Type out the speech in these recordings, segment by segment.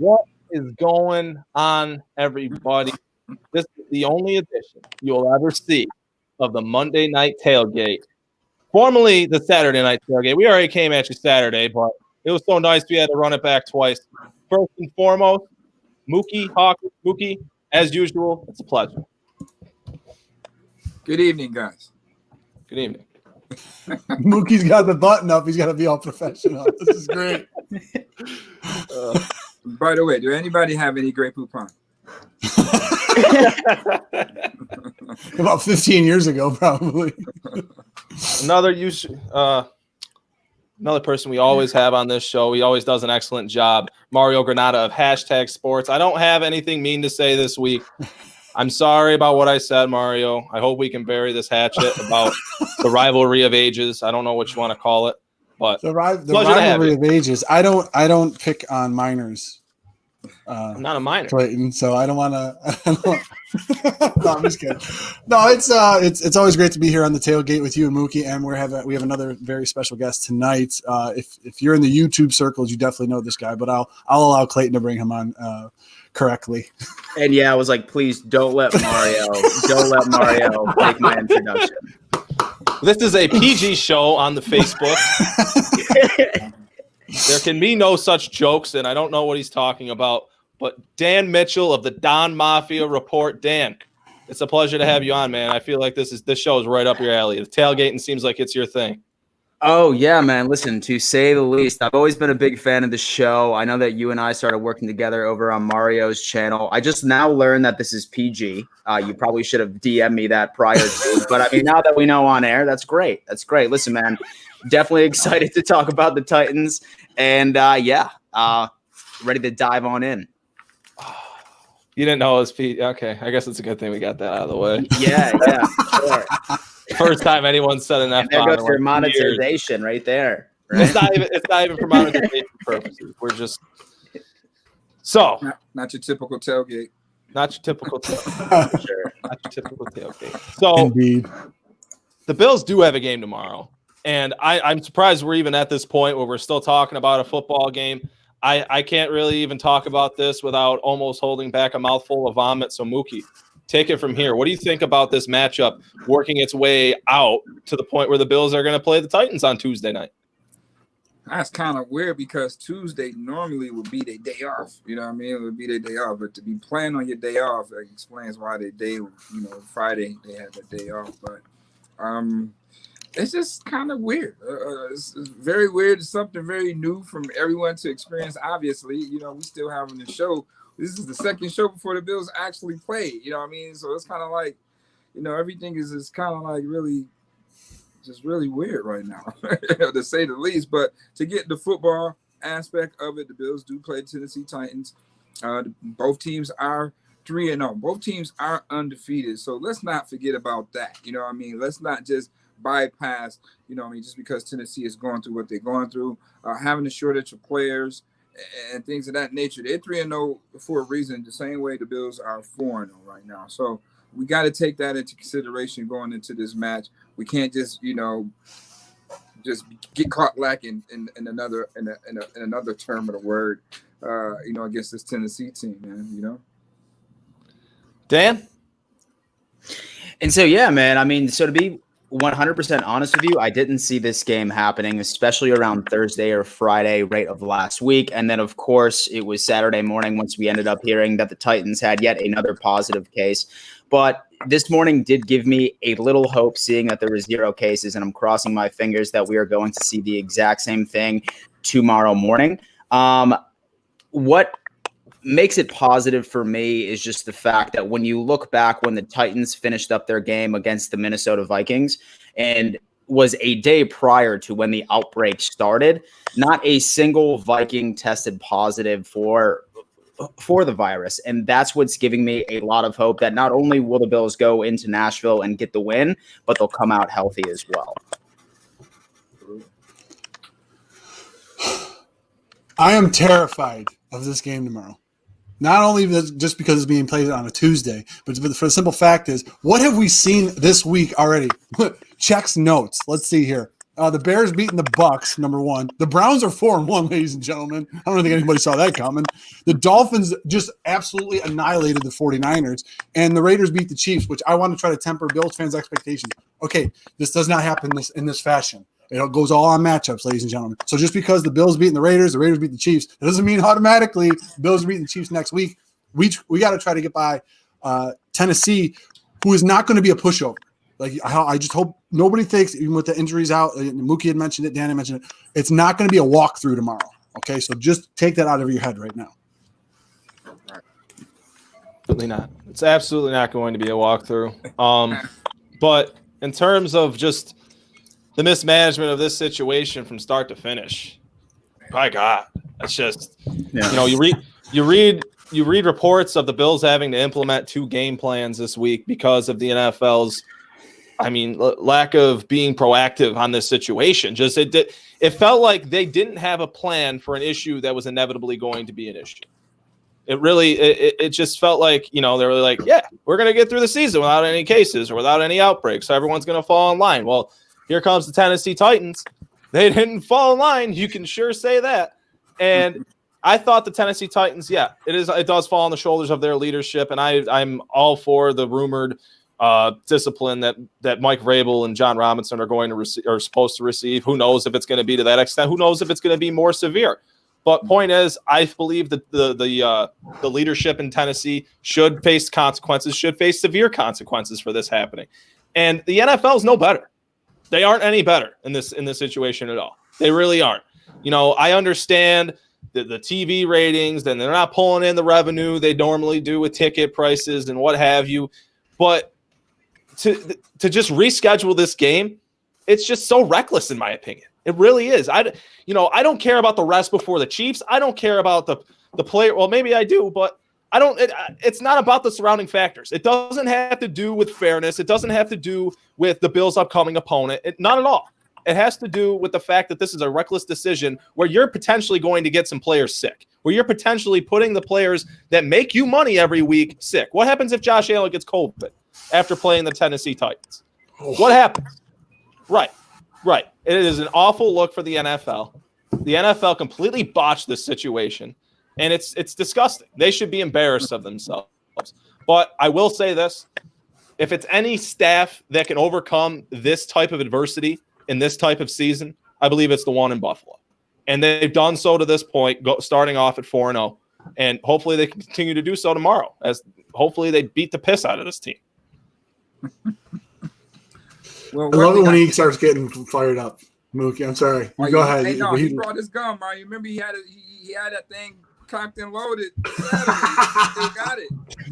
What is going on, everybody? This is the only edition you'll ever see of the Monday Night Tailgate, formerly the Saturday Night Tailgate. We already came at you Saturday, but it was so nice we had to run it back twice. First and foremost, Mookie, as usual, it's a pleasure. Good evening, guys. Good evening. Mookie's got the button up. He's got to be all professional. This is great. By the way, do anybody have any Grey Poupon? About 15 years ago, probably. Another person we always have on this show. He always does an excellent job. Mario Granata of #Sports. I don't have anything mean to say this week. I'm sorry about what I said, Mario. I hope we can bury this hatchet about the rivalry of ages. I don't know what you want to call it, but the rivalry of ages. I don't pick on minors. I'm not a minor, Clayton, so I don't want to. No, I'm just kidding. No, it's always great to be here on the tailgate with you and Mookie, and we have another very special guest tonight. If you're in the YouTube circles, you definitely know this guy, but I'll allow Clayton to bring him on correctly. And yeah, I was like, please don't let Mario make my introduction. This is a PG show on the Facebook. There can be no such jokes, and I don't know what he's talking about. But Dan Mitchell of the Don Mafia Report. Dan, it's a pleasure to have you on, man. I feel like this show is right up your alley. The tailgating seems like it's your thing. Oh, yeah, man. Listen, to say the least, I've always been a big fan of the show. I know that you and I started working together over on Mario's channel. I just now learned that this is PG. You probably should have DM'd me that prior to. But, I mean, now that we know on air, that's great. That's great. Listen, man, definitely excited to talk about the Titans. And, ready to dive on in. You didn't know it was Pete. Okay, I guess it's a good thing we got that out of the way. Yeah, sure. First time anyone said an F-bomb. There goes your monetization right there. Right? It's not even for monetization purposes. We're just not your typical tailgate. Not your typical tailgate. Sure. Not your typical tailgate. So Indeed. The Bills do have a game tomorrow. And I'm surprised we're even at this point where we're still talking about a football game. I can't really even talk about this without almost holding back a mouthful of vomit. So, Mookie, take it from here. What do you think about this matchup working its way out to the point where the Bills are going to play the Titans on Tuesday night? That's kind of weird because Tuesday normally would be their day off. You know what I mean? It would be their day off. But to be playing on your day off, that explains why their day, Friday, they had their day off. But it's just kind of weird. It's very weird. It's something very new from everyone to experience. Obviously, we still having the show. This is the second show before the Bills actually play. You know what I mean? So it's kind of like, everything is kind of like really weird right now, to say the least. But to get the football aspect of it, the Bills do play the Tennessee Titans. Both teams are 3-0. Both teams are undefeated. So let's not forget about that. You know what I mean? Let's not just bypass, just because Tennessee is going through what they're going through, having a shortage of players and things of that nature. They're 3-0 for a reason, the same way the Bills are 4-0 right now. So we got to take that into consideration going into this match. We can't just, just get caught lacking in another term of the word, against this Tennessee team, man. Dan? And so, yeah, man, I mean, so to be 100% honest with you, I didn't see this game happening, especially around Thursday or Friday right of last week. And then, of course, it was Saturday morning once we ended up hearing that the Titans had yet another positive case. But this morning did give me a little hope, seeing that there were 0 cases, and I'm crossing my fingers that we are going to see the exact same thing tomorrow morning. What makes it positive for me is just the fact that when you look back when the Titans finished up their game against the Minnesota Vikings and was a day prior to when the outbreak started, not a single Viking tested positive for the virus. And that's what's giving me a lot of hope that not only will the Bills go into Nashville and get the win, but they'll come out healthy as well. I am terrified of this game tomorrow. Not only just because it's being played on a Tuesday, but for the simple fact is, what have we seen this week already? Checks notes. Let's see here. The Bears beating the Bucks, number one. The Browns are 4-1, ladies and gentlemen. I don't think anybody saw that coming. The Dolphins just absolutely annihilated the 49ers. And the Raiders beat the Chiefs, which I want to try to temper Bills fans' expectations. Okay, this does not happen in this fashion. It goes all on matchups, ladies and gentlemen. So just because the Bills beating the Raiders beat the Chiefs, that doesn't mean automatically the Bills are beating the Chiefs next week. We got to try to get by Tennessee, who is not going to be a pushover. Like, I just hope nobody thinks, even with the injuries out, Mookie had mentioned it, Dan had mentioned it, it's not going to be a walkthrough tomorrow. Okay, so just take that out of your head right now. Absolutely not. It's absolutely not going to be a walkthrough. But in terms of just the mismanagement of this situation from start to finish, my God, that's just you read reports of the Bills having to implement 2 game plans this week because of the NFL's, lack of being proactive on this situation. Just it felt like they didn't have a plan for an issue that was inevitably going to be an issue. It really, it just felt like, they were like, yeah, we're going to get through the season without any cases or without any outbreaks. So everyone's going to fall in line. Well, here comes the Tennessee Titans. They didn't fall in line. You can sure say that. And I thought the Tennessee Titans, it does fall on the shoulders of their leadership. And I'm all for the rumored discipline that Mike Vrabel and John Robinson are supposed to receive. Who knows if it's going to be to that extent? Who knows if it's going to be more severe? But point is, I believe that the leadership in Tennessee should face severe consequences for this happening. And the NFL is no better. They aren't any better in this situation at all. They really aren't. I understand the TV ratings, and they're not pulling in the revenue they normally do with ticket prices and what have you. But to just reschedule this game, it's just so reckless, in my opinion. It really is. I don't care about the rest before the Chiefs. I don't care about the player. Well, maybe I do, but I don't. It's not about the surrounding factors. It doesn't have to do with fairness. It doesn't have to do with the Bills' upcoming opponent. Not at all. It has to do with the fact that this is a reckless decision where you're potentially going to get some players sick, where you're potentially putting the players that make you money every week sick. What happens if Josh Allen gets COVID after playing the Tennessee Titans? What happens? Right. It is an awful look for the NFL. The NFL completely botched this situation, and it's disgusting. They should be embarrassed of themselves. But I will say this. If it's any staff that can overcome this type of adversity in this type of season, I believe it's the one in Buffalo. And they've done so to this point, starting off at 4-0. And hopefully they can continue to do so tomorrow, as hopefully they beat the piss out of this team. Well, I love it when he starts getting fired up. Mookie, I'm sorry. Go ahead. Hey, no, he brought his gun, man. You remember he had that thing cocked and loaded. He still got it.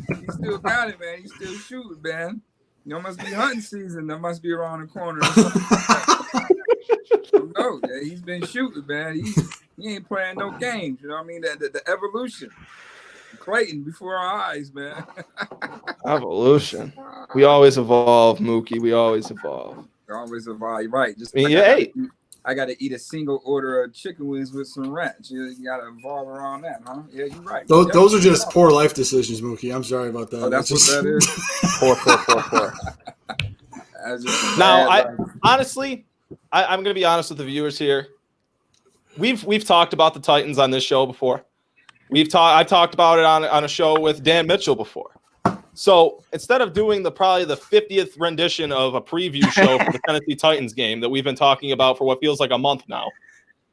He still got it, man. He's still shooting, man. Must be hunting season. That must be around the corner. No, he's been shooting, man. He ain't playing no games. You know what I mean? The evolution. Clayton before our eyes, man. Evolution. We always evolve, Mookie. We always evolve. Always evolve. Right. Just I got to eat a single order of chicken wings with some ranch. You got to evolve around that, huh? Yeah, you're right. Those are just poor life decisions, Mookie. I'm sorry about that. Oh, that's what that is? Poor. Now, honestly, I'm going to be honest with the viewers here. We've talked about the Titans on this show before. I talked about it on a show with Dan Mitchell before. So instead of doing probably the 50th rendition of a preview show for the Tennessee Titans game that we've been talking about for what feels like a month now,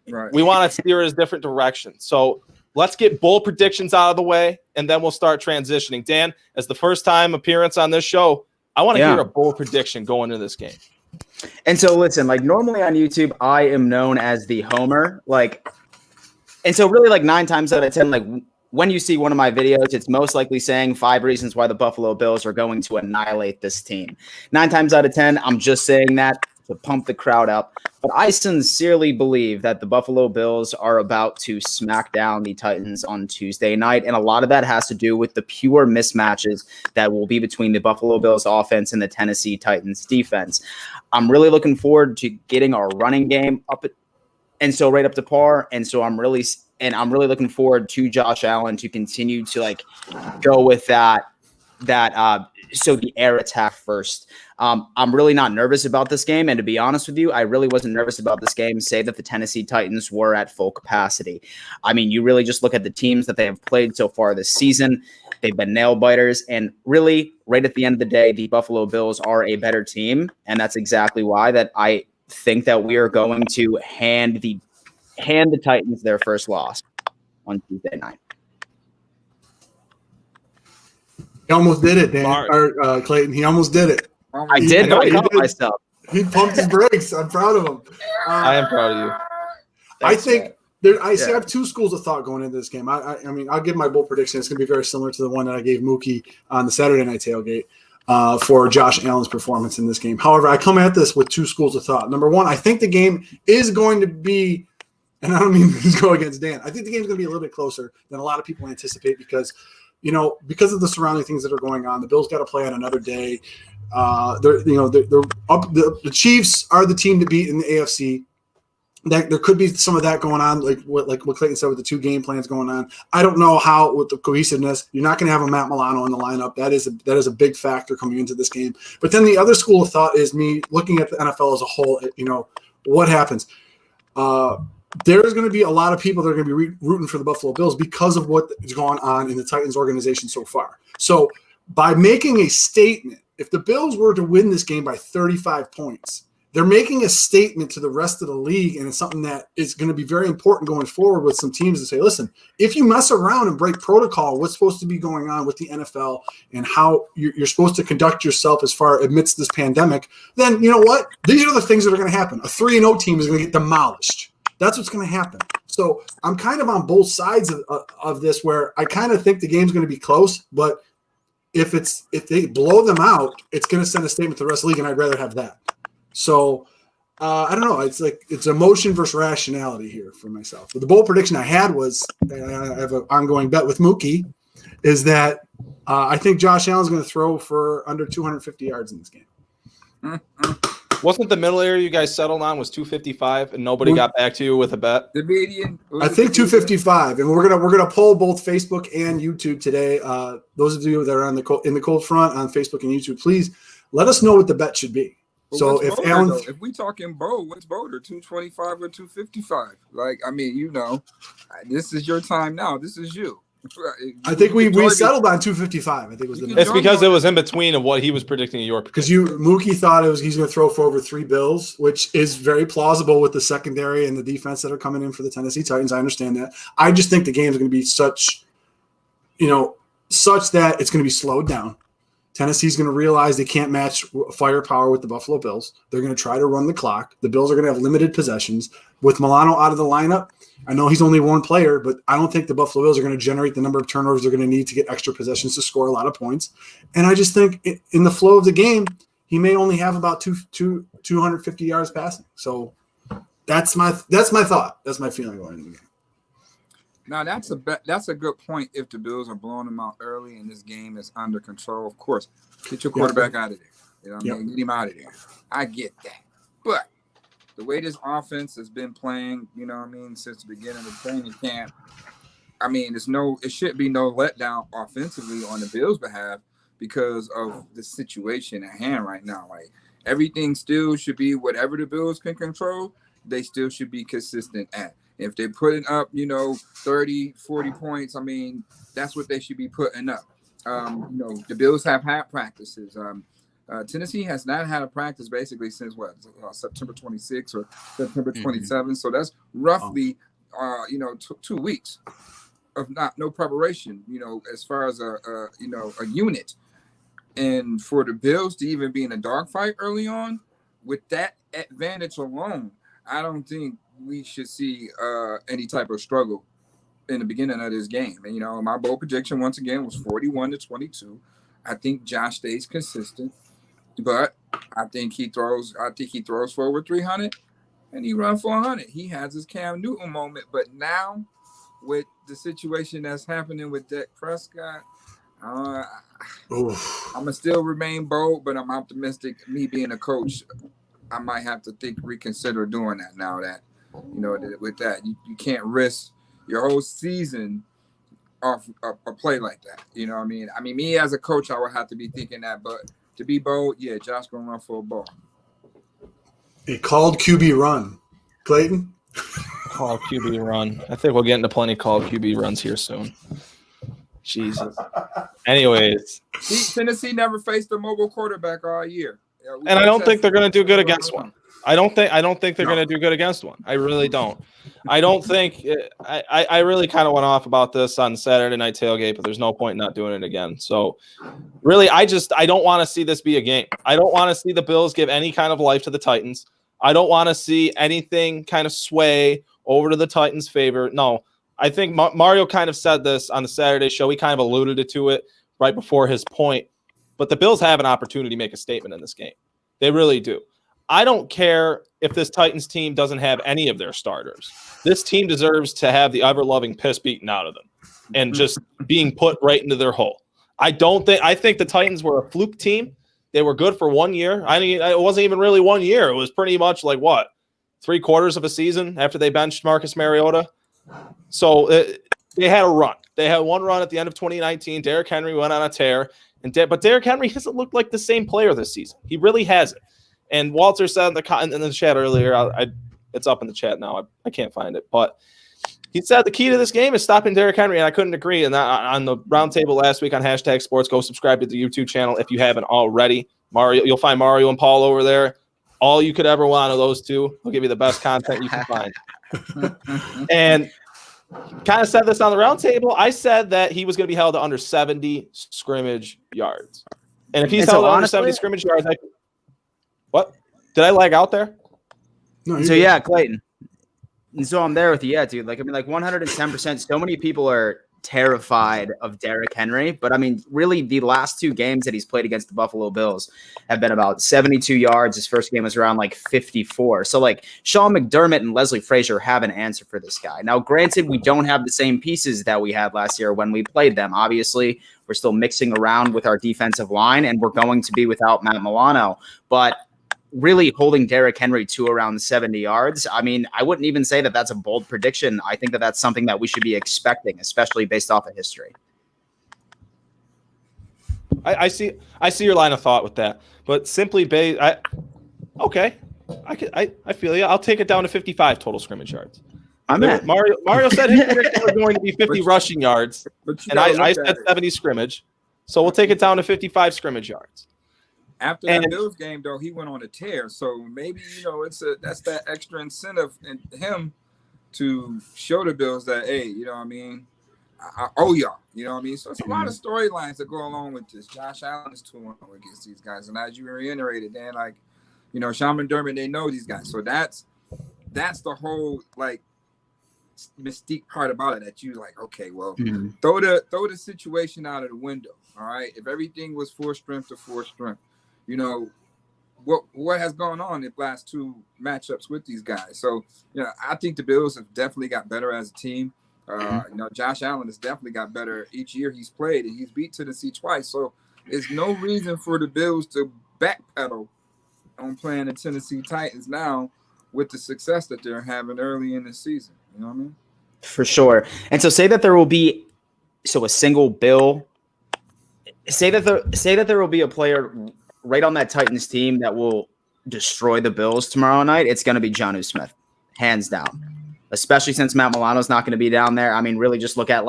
right, we want to steer in a different direction. So let's get bold predictions out of the way, and then we'll start transitioning. Dan, as the first time appearance on this show, I want to hear a bold prediction going into this game. And so listen, normally on YouTube, I am known as the homer, and so really 9 times out of 10, when you see one of my videos, it's most likely saying 5 reasons why the Buffalo Bills are going to annihilate this team. 9 times out of 10, I'm just saying that to pump the crowd up. But I sincerely believe that the Buffalo Bills are about to smack down the Titans on Tuesday night. And a lot of that has to do with the pure mismatches that will be between the Buffalo Bills offense and the Tennessee Titans defense. I'm really looking forward to getting our running game up right up to par. And so I'm really looking forward to Josh Allen to continue to go with that so the air attack first. I'm really not nervous about this game. And to be honest with you, I really wasn't nervous about this game, say that the Tennessee Titans were at full capacity. I mean, you really just look at the teams that they have played so far this season. They've been nail biters. And really, right at the end of the day, the Buffalo Bills are a better team. And that's exactly why that I think that we are going to hand the Titans their first loss on Tuesday night. He almost did it, Dan. Or Clayton. He almost did it. I did, but I caught myself. He pumped his brakes. I'm proud of him. I am proud of you. Thanks, I think I have two schools of thought going into this game. I mean, I'll give my bold prediction. It's going to be very similar to the one that I gave Mookie on the Saturday night tailgate for Josh Allen's performance in this game. However, I come at this with two schools of thought. Number one, I think the game is going to be, and I don't mean to go against Dan, I think the game is going to be a little bit closer than a lot of people anticipate because – because of the surrounding things that are going on, the Bills got to play on another day. They're up. The Chiefs are the team to beat in the AFC. There could be some of that going on, like what Clayton said with the two game plans going on. I don't know how with the cohesiveness. You're not going to have a Matt Milano in the lineup. That is a big factor coming into this game. But then the other school of thought is me looking at the NFL as a whole. What happens. There's going to be a lot of people that are going to be rooting for the Buffalo Bills because of what is going on in the Titans organization so far. So by making a statement, if the Bills were to win this game by 35 points, they're making a statement to the rest of the league, and it's something that is going to be very important going forward with some teams to say, listen, if you mess around and break protocol, what's supposed to be going on with the NFL and how you're supposed to conduct yourself as far amidst this pandemic, then you know what? These are the things that are going to happen. A 3-0 team is going to get demolished. That's what's going to happen. So I'm kind of on both sides of this where I kind of think the game's going to be close, but if they blow them out, it's going to send a statement to the rest of the league, and I'd rather have that. So I don't know. It's emotion versus rationality here for myself. But the bold prediction I had was I have an ongoing bet with Mookie is that I think Josh Allen's going to throw for under 250 yards in this game. Wasn't the middle area you guys settled on was 255 and nobody got back to you with a bet? The median. I think 255, and we're gonna poll both Facebook and YouTube today. Those of you that are in the cold front on Facebook and YouTube, please let us know what the bet should be. But so if bolder, Allen, if we talking bold, what's bolder, 225 or 255? Like, I mean, this is your time now. This is you. I think we settled on 255. I think it was the. It's because it was in between of what he was predicting in your. Because Mookie thought he's going to throw for over 3 bills, which is very plausible with the secondary and the defense that are coming in for the Tennessee Titans. I understand that. I just think the game is going to be such that it's going to be slowed down. Tennessee's going to realize they can't match firepower with the Buffalo Bills. They're going to try to run the clock. The Bills are going to have limited possessions. With Milano out of the lineup, I know he's only one player, but I don't think the Buffalo Bills are going to generate the number of turnovers they're going to need to get extra possessions to score a lot of points. And I just think in the flow of the game, he may only have about 250 yards passing. So that's my thought. That's my feeling going into the game. Now that's a good point. If the Bills are blowing them out early and this game is under control, of course, get your quarterback out of there. You know what I mean? Get him out of there. I get that, but the way this offense has been playing, since the beginning of the training camp, it should be no letdown offensively on the Bills' behalf because of the situation at hand right now. Like everything still should be whatever the Bills can control, they still should be consistent at. If they're putting up, 30, 40 points, that's what they should be putting up. The Bills have had practices. Tennessee has not had a practice basically since September 26th or September 27th. So that's roughly, 2 weeks of no preparation, as far as a unit. And for the Bills to even be in a dogfight early on, with that advantage alone, I don't think we should see any type of struggle in the beginning of this game. And, my bold prediction once again was 41-22. I think Josh stays consistent. But I think he throws for over 300 and he runs for 100. He has his Cam Newton moment. But now with the situation that's happening with Dak Prescott, I'm going to still remain bold, but I'm optimistic. Me being a coach, I might have to reconsider doing that now that, with that, you can't risk your whole season off a play like that. You know what I mean? I mean, me as a coach, I would have to be thinking that, but to be bold, yeah, Josh gonna run for a ball. A called QB run. Clayton? Call QB run. I think we'll get into plenty of called QB runs here soon. Jesus. Anyways. See, Tennessee never faced a mobile quarterback all year. And I don't think they're going to do good against one. I don't think they're going to do good against one. I really don't. I don't think I really kind of went off about this on Saturday Night Tailgate, but there's no point in not doing it again. So really, I don't want to see this be a game. I don't want to see the Bills give any kind of life to the Titans. I don't want to see anything kind of sway over to the Titans' favor. No, I think Mario kind of said this on the Saturday show. He kind of alluded to it right before his point. But the Bills have an opportunity to make a statement in this game. They really do. I don't care if this Titans team doesn't have any of their starters. This team deserves to have the ever-loving piss beaten out of them and just being put right into their hole. I think the Titans were a fluke team. They were good for 1 year. I mean, it wasn't even really 1 year. It was pretty much like, what, 3/4 of a season after they benched Marcus Mariota? So they had a run. They had one run at the end of 2019. Derrick Henry went on a tear. But Derrick Henry hasn't looked like the same player this season. He really hasn't. And Walter said in the chat earlier, it's up in the chat now. I can't find it. But he said the key to this game is stopping Derrick Henry, and I couldn't agree. And on the roundtable last week on #sports, go subscribe to the YouTube channel if you haven't already. Mario, you'll find Mario and Paul over there. All you could ever want of those two. They'll give you the best content you can find. And kind of said this on the roundtable. I said that he was going to be held to under 70 scrimmage yards. And if he's held to under 70 scrimmage yards, what? Did I lag out there? No, so, yeah, Clayton. And so I'm there with you. Yeah, dude. Like 110%. So many people are terrified of Derrick Henry. But, I mean, really, the last two games that he's played against the Buffalo Bills have been about 72 yards. His first game was around 54. So, Sean McDermott and Leslie Frazier have an answer for this guy. Now, granted, we don't have the same pieces that we had last year when we played them. Obviously, we're still mixing around with our defensive line, and we're going to be without Matt Milano. But really holding Derrick Henry to around 70 yards. I mean, I wouldn't even say that that's a bold prediction. I think that that's something that we should be expecting, especially based off of history. I see your line of thought with that, but simply I feel you. I'll take it down to 55 total scrimmage yards. Mario said his prediction was going to be 50 rushing yards, and I said 70 scrimmage. So we'll take it down to 55 scrimmage yards. After that Bills game, though, he went on a tear. So maybe, that's that extra incentive in him to show the Bills that, hey, you know what I mean? I owe y'all. You know what I mean? So it's a lot of storylines that go along with this. Josh Allen is 2-1 against these guys. And as you reiterated, Dan, Sean McDermott, they know these guys. So that's the whole, mystique part about it that you okay, well, throw the situation out of the window. All right. If everything was full strength to full strength, what has gone on in the last two matchups with these guys. So, I think the Bills have definitely got better as a team. Josh Allen has definitely got better each year he's played, and he's beat Tennessee twice. So there's no reason for the Bills to backpedal on playing the Tennessee Titans now with the success that they're having early in the season. You know what I mean? For sure. And so say that there will be a single Bill. Say that there will be a player right on that Titans team that will destroy the Bills tomorrow night. It's going to be Jonnu Smith, hands down. Especially since Matt Milano's not going to be down there. I mean, really just look at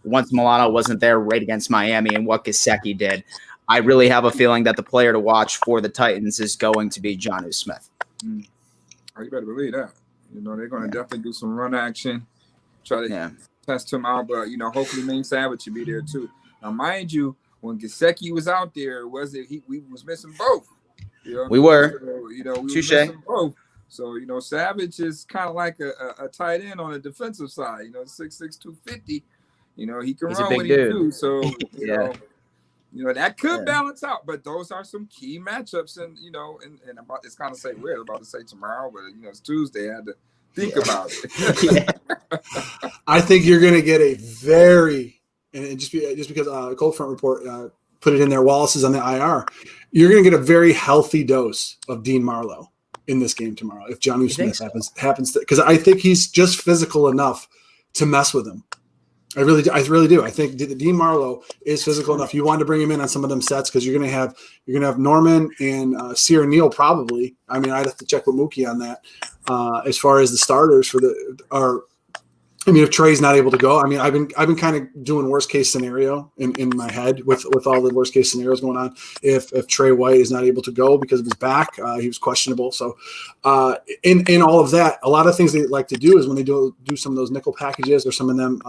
once Milano wasn't there right against Miami and what Gesicki did. I really have a feeling that the player to watch for the Titans is going to be Jonnu Smith. Oh, you better believe that. They're going to definitely do some run action, try to test him out. But, hopefully Maine Savage should be there too. Now, mind you, when Gesicki was out there, we was missing both. We were. So, we were Touche. missing both. So, Savage is kind of like a tight end on the defensive side. 6'6", 250. He can He's run when he do. So, that could balance out. But those are some key matchups. And, it's kind of weird about to say tomorrow, but, it's Tuesday. I had to think about it. I think you're going to get a very – and just because Cold Front Report put it in there, Wallace is on the IR, you're going to get a very healthy dose of Dean Marlowe in this game tomorrow if Jonnu Smith happens to, because I think he's just physical enough to mess with him. I really do. I think Dean Marlowe is physical enough. You want to bring him in on some of them sets because you're gonna have Norman and Sierra Neal probably. I mean, I'd have to check with Mookie on that as far as the starters for if Trey's not able to go, I mean, I've been kind of doing worst case scenario in my head with all the worst case scenarios going on. If Trey White is not able to go because of his back, he was questionable. So in all of that, a lot of things they like to do is when they do some of those nickel packages or some of them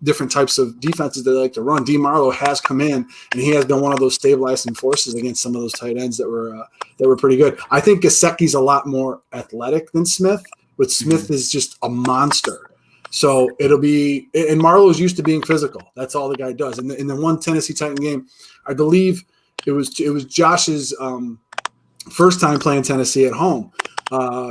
different types of defenses they like to run. Dean Marlowe has come in and he has been one of those stabilizing forces against some of those tight ends that were pretty good. I think Gesicki's a lot more athletic than Smith, but Smith is just a monster. So it'll be, and Marlowe's used to being physical. That's all the guy does. In the one Tennessee Titan game, I believe it was Josh's first time playing Tennessee at home.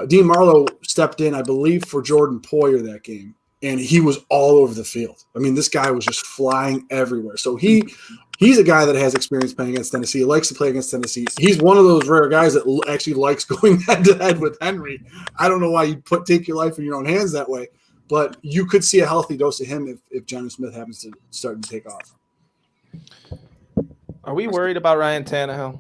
Dean Marlowe stepped in, I believe, for Jordan Poyer that game, and he was all over the field. I mean, this guy was just flying everywhere. So he's a guy that has experience playing against Tennessee. He likes to play against Tennessee. He's one of those rare guys that actually likes going head-to-head with Henry. I don't know why you take your life in your own hands that way. But you could see a healthy dose of him if Jonnu Smith happens to start to take off. Are we worried about Ryan Tannehill?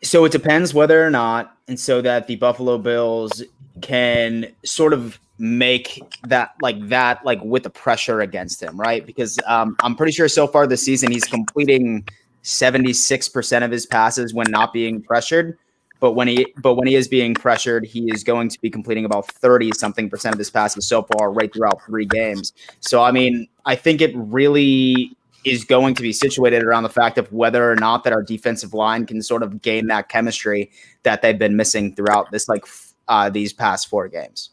So it depends whether or not, and so that the Buffalo Bills can sort of make that with the pressure against him, right? Because I'm pretty sure so far this season he's completing 76% of his passes when not being pressured. But when he is being pressured, he is going to be completing about 30-something% of his passes so far, right throughout 3 games. So, I mean, I think it really is going to be situated around the fact of whether or not that our defensive line can sort of gain that chemistry that they've been missing throughout this these past 4 games.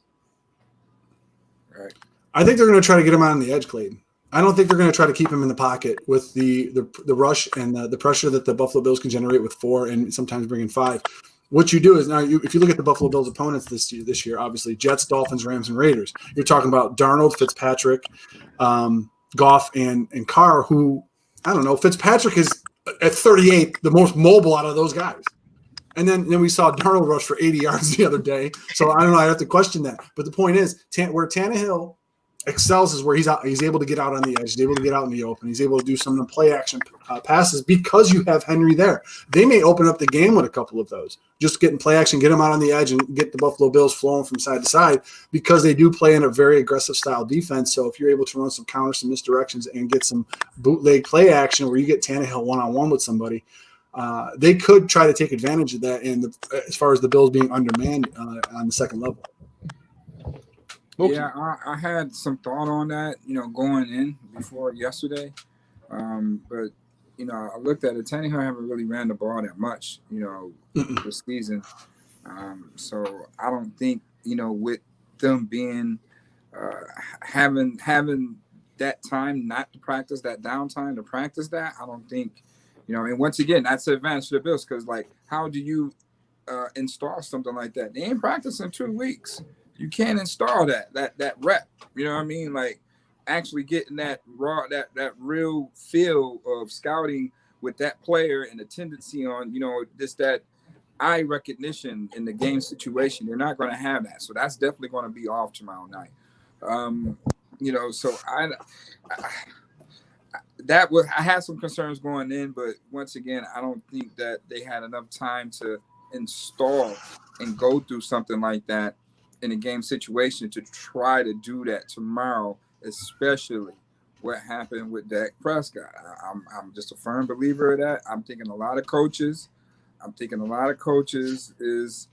Right. I think they're going to try to get him out on the edge, Clayton. I don't think they're going to try to keep him in the pocket with the rush and the pressure that the Buffalo Bills can generate with 4 and sometimes bringing 5. What you do is now, if you look at the Buffalo Bills' opponents this year, obviously Jets, Dolphins, Rams, and Raiders. You're talking about Darnold, Fitzpatrick, Goff, and Carr. Who I don't know. Fitzpatrick is at 38 the most mobile out of those guys. And then we saw Darnold rush for 80 yards the other day. So I don't know. I have to question that. But the point is, where Tannehill excels is where he's able to get out on the edge. He's able to get out in the open. He's able to do some of the play action passes because you have Henry there. They may open up the game with a couple of those. Just getting play action, get him out on the edge, and get the Buffalo Bills flowing from side to side because they do play in a very aggressive style defense. So if you're able to run some counters, some misdirections, and get some bootleg play action where you get Tannehill one-on-one with somebody, they could try to take advantage of that. And as far as the Bills being undermanned on the second level. Okay. Yeah, I had some thought on that, going in before yesterday. But, I looked at it. Tannehill haven't really ran the ball that much, this season. So I don't think, with them being having that time not to practice, that downtime to practice that, I don't think, and once again, that's the advantage to the Bills because, how do you install something like that? They ain't practicing 2 weeks. You can't install that rep. You know what I mean? Actually getting that raw, that real feel of scouting with that player and the tendency on, just that eye recognition in the game situation. They're not going to have that. So that's definitely going to be off tomorrow night. So I had some concerns going in, but once again, I don't think that they had enough time to install and go through something like that in a game situation to try to do that tomorrow, especially what happened with Dak Prescott. I'm just a firm believer of that. I'm thinking a lot of coaches is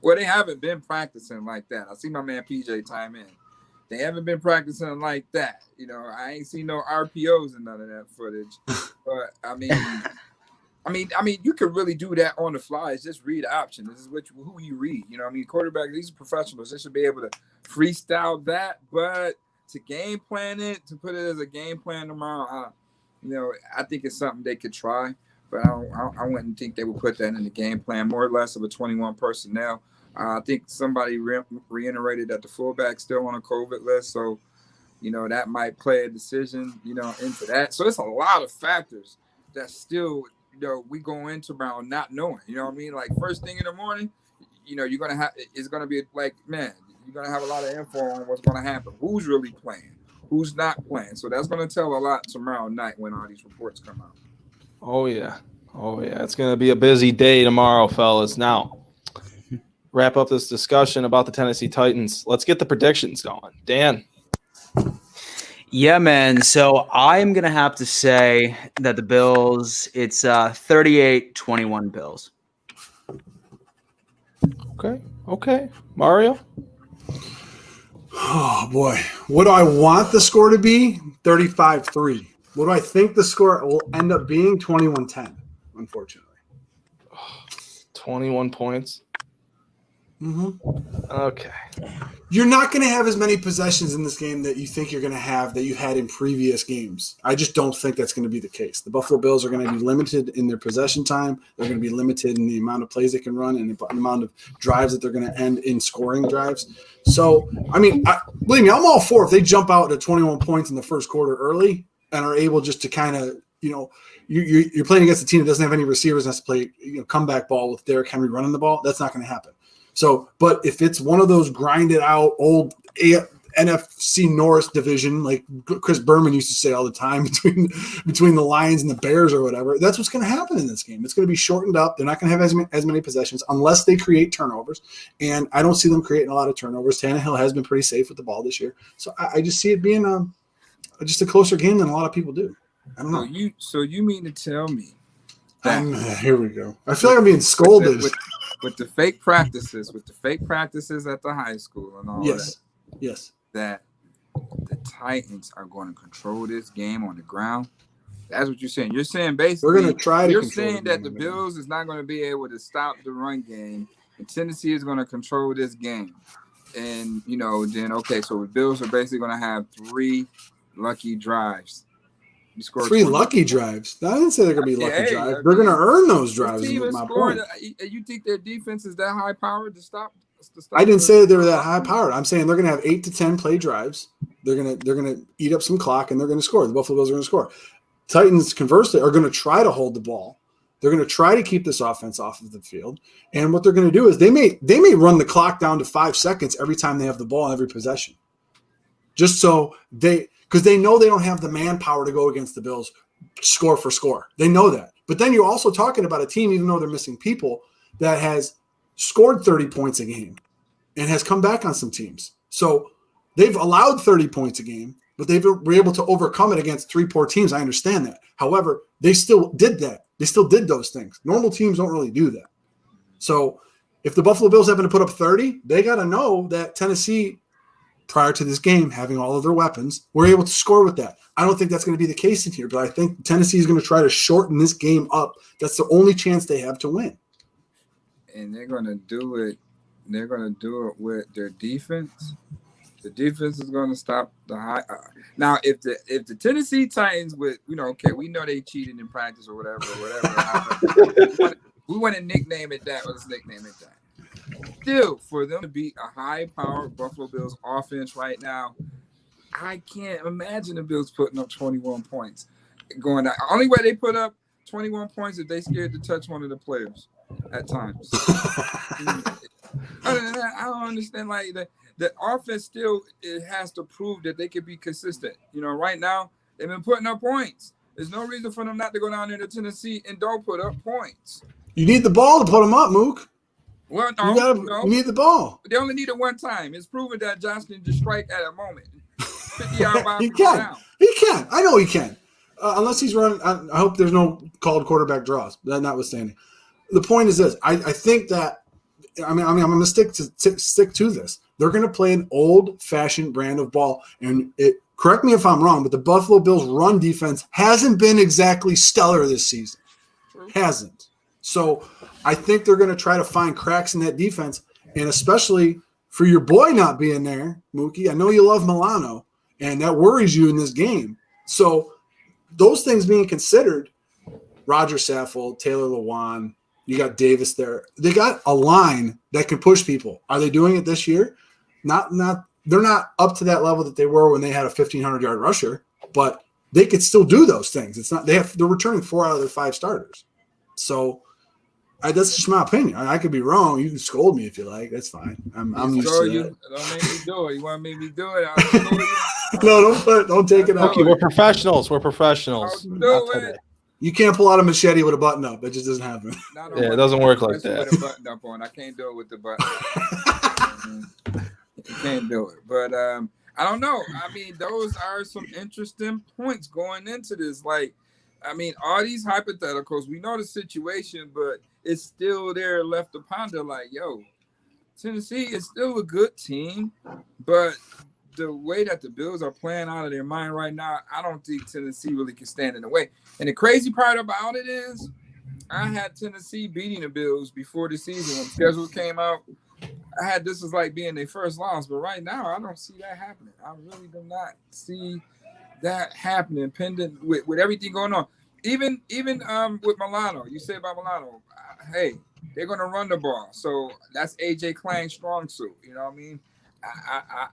they haven't been practicing like that. I see my man PJ time in. They haven't been practicing like that. I ain't seen no RPOs and none of that footage. But I mean, you could really do that on the fly. It's just read option. This is who you read. Quarterback, these are professionals. They should be able to freestyle that. But to game plan it, to put it as a game plan tomorrow, I think it's something they could try. But I wouldn't think they would put that in the game plan. More or less of a 21 personnel. I think somebody reiterated that the fullback's still on a COVID list. So, that might play a decision, into that. So it's a lot of factors that still – we go into tomorrow not knowing, what I mean? First thing in the morning, you're going to have, it's going to be like, man, you're gonna have a lot of info on what's gonna happen. Who's really playing? Who's not playing? So that's gonna tell a lot tomorrow night when all these reports come out. Oh yeah. It's gonna be a busy day tomorrow, fellas. Now, wrap up this discussion about the Tennessee Titans. Let's get the predictions going. Dan. Yeah, man. So I'm going to have to say that the Bills, it's 38-21 Bills. Okay. Mario? Oh, boy. What do I want the score to be? 35-3. What do I think the score will end up being? 21-10, unfortunately. 21 points. Mm-hmm. Okay. You're not going to have as many possessions in this game that you think you're going to have that you had in previous games. I just don't think that's going to be the case. The Buffalo Bills are going to be limited in their possession time. They're going to be limited in the amount of plays they can run and the amount of drives that they're going to end in scoring drives. So, I mean, believe me, I'm all for if they jump out to 21 points in the first quarter early and are able just to kind of, you're playing against a team that doesn't have any receivers and has to play comeback ball with Derrick Henry running the ball. That's not going to happen. So, but if it's one of those grinded out old NFC North division, like Chris Berman used to say all the time between the Lions and the Bears or whatever, that's what's going to happen in this game. It's going to be shortened up. They're not going to have as many possessions unless they create turnovers. And I don't see them creating a lot of turnovers. Tannehill has been pretty safe with the ball this year. So I just see it being just a closer game than a lot of people do. I don't know. So you mean to tell me here we go. I feel like I'm being scolded. With the fake practices at the high school and all that. Yes. That the Titans are going to control this game on the ground. That's what you're saying. You're saying basically we're going to try to you're control saying that the Bills is not going to be able to stop the run game, and Tennessee is going to control this game. And then so the Bills are basically going to have 3 lucky drives. Three lucky drives. I didn't say they're going to be lucky drives. They're going to earn those drives. You think their defense is that high powered to stop? I didn't say that they were that high powered. I'm saying they're going to have 8 to 10 play drives. They're going to eat up some clock and they're going to score. The Buffalo Bills are going to score. Titans, conversely, are going to try to hold the ball. They're going to try to keep this offense off of the field. And what they're going to do is they may run the clock down to 5 seconds every time they have the ball in every possession. Just so because they know they don't have the manpower to go against the Bills score for score. They know that. But then you're also talking about a team, even though they're missing people, that has scored 30 points a game and has come back on some teams. So they've allowed 30 points a game, but they were able to overcome it against 3 poor teams. I understand that. However, they still did that. They still did those things. Normal teams don't really do that. So if the Buffalo Bills happen to put up 30, they got to know that Tennessee, prior to this game, having all of their weapons, were able to score with that. I don't think that's going to be the case in here, but I think Tennessee is going to try to shorten this game up. That's the only chance they have to win. And they're going to do it. They're going to do it with their defense. The defense is going to stop the high. Now, if the Tennessee Titans we know they cheated in practice or whatever. we want to nickname it that. Let's nickname it that. Still, for them to beat a high-powered Buffalo Bills offense right now, I can't imagine the Bills putting up 21 points. Going that only way they put up 21 points if they scared to touch one of the players at times. Other than that, I don't understand. Like the offense still has to prove that they can be consistent. Right now they've been putting up points. There's no reason for them not to go down into Tennessee and don't put up points. You need the ball to put them up, Mook. Well, you need the ball. They only need it one time. It's proven that Josh can just strike at a moment. 50-yard line. He can. I know he can. Unless he's running. I hope there's no called quarterback draws. That notwithstanding, the point is this: I think that. I'm going to stick to this. They're going to play an old-fashioned brand of ball, and correct me if I'm wrong, but the Buffalo Bills' run defense hasn't been exactly stellar this season. True. Hasn't. So I think they're going to try to find cracks in that defense, and especially for your boy not being there, Mookie. I know you love Milano, and that worries you in this game. So those things being considered, Roger Saffold, Taylor Lewan, you got Davis there. They got a line that can push people. Are they doing it this year? Not. They're not up to that level that they were when they had a 1,500-yard rusher, but they could still do those things. It's not. They're returning 4 out of their 5 starters. So That's just my opinion. I could be wrong. You can scold me if you like. That's fine. I'm used to that. Don't make me do it. You want to make me do it? I'll scold you. No, don't take it out. Okay, we're professionals. We're professionals. I'll do it. You can't pull out a machete with a button up. That just doesn't happen. Yeah, it doesn't work like that. With a button up on. I can't do it with the button. You can't do it. But I don't know. I mean, those are some interesting points going into this. Like, I mean, all these hypotheticals, we know the situation, but it's still there left to ponder. Like, yo, Tennessee is still a good team, but the way that the Bills are playing out of their mind right now, I don't think Tennessee really can stand in the way. And the crazy part about it is I had Tennessee beating the Bills before the season. When the schedule came out, I had this as like being their first loss. But right now, I don't see that happening. I really do not see that happening, pending with everything going on. Even with Milano, you say about Milano, hey, they're going to run the ball. So that's A.J. Klein's strong suit. You know what I mean?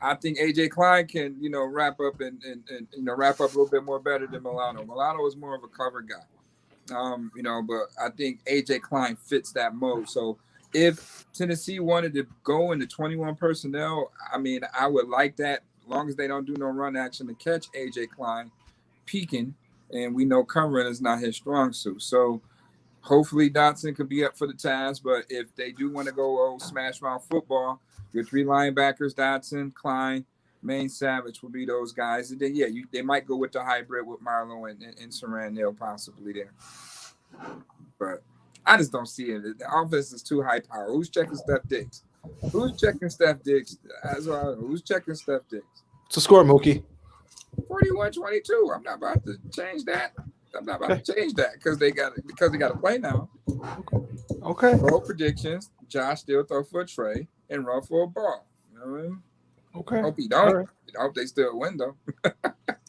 I think AJ Klein can, wrap up and wrap up a little bit more better than Milano. Milano is more of a cover guy, but I think AJ Klein fits that mode. So if Tennessee wanted to go into 21 personnel, I mean, I would like that, as long as they don't do no run action to catch AJ Klein peeking, and we know covering is not his strong suit. So hopefully Dotson could be up for the task, but if they do want to go smash mouth football, your three linebackers, Dotson, Klein, Maine, Savage will be those guys. And then, they might go with the hybrid with Marlowe and Saran Neal possibly there. But I just don't see it. The offense is too high power. Who's checking Steph Diggs? Who's checking Steph Diggs? That's what I know. Who's checking Steph Diggs? What's the score, Mookie? 41-22. I'm not about to change that. because they got to play now. Okay. Roll predictions. Josh still throw for a tray and run for a ball. You know what I mean? Okay. Hope he don't. Right. I hope they still win though.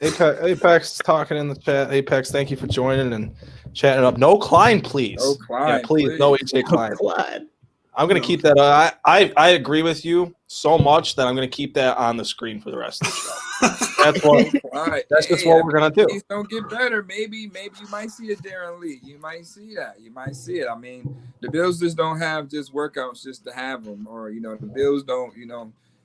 Apex talking in the chat. Apex, thank you for joining and chatting up. No Klein, please. No Klein, yeah, please. No AJ Klein. Klein. I'm going to keep that. I agree with you so much that I'm going to keep that on the screen for the rest of the show. That's just what we're going to do. Things don't get better. Maybe you might see a Darren Lee. You might see that. You might see it. I mean, the Bills just don't have just workouts just to have them. Or, the Bills don't,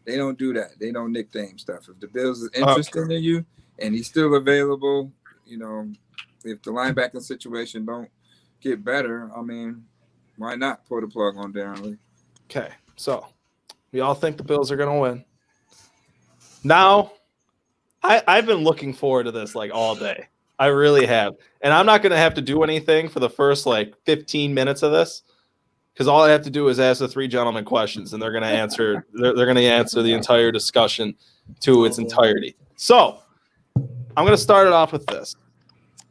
they don't do that. They don't nickname stuff. If the Bills is interested in you and he's still available, if the linebacking situation don't get better, I mean, why not pull the plug on Darren Lee? Okay, so we all think the Bills are going to win. Now, I've been looking forward to this like all day. I really have. And I'm not going to have to do anything for the first 15 minutes of this because all I have to do is ask the three gentlemen questions and they're going to answer. They're going to answer the entire discussion to its entirety. So I'm going to start it off with this.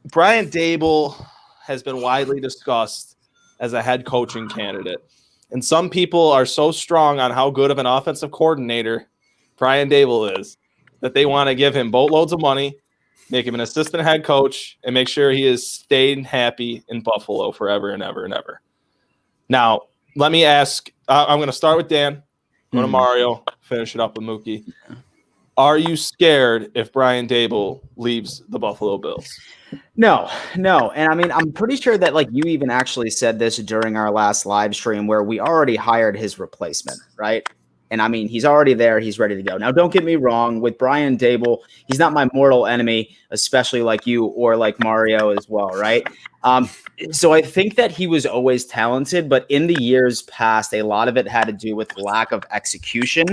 Brian Daboll has been widely discussed as a head coaching candidate. And some people are so strong on how good of an offensive coordinator Brian Daboll is that they want to give him boatloads of money, make him an assistant head coach, and make sure he is staying happy in Buffalo forever and ever and ever. Now, let me ask, I'm going to start with Dan, go to Mario, finish it up with Mookie. Are you scared if Brian Daboll leaves the Buffalo Bills? No. And I mean, I'm pretty sure that you even actually said this during our last live stream where we already hired his replacement, right? And I mean, he's already there. He's ready to go. Now, don't get me wrong. With Brian Daboll, he's not my mortal enemy, especially like you or like Mario as well, right? So I think that he was always talented, but in the years past, a lot of it had to do with lack of execution.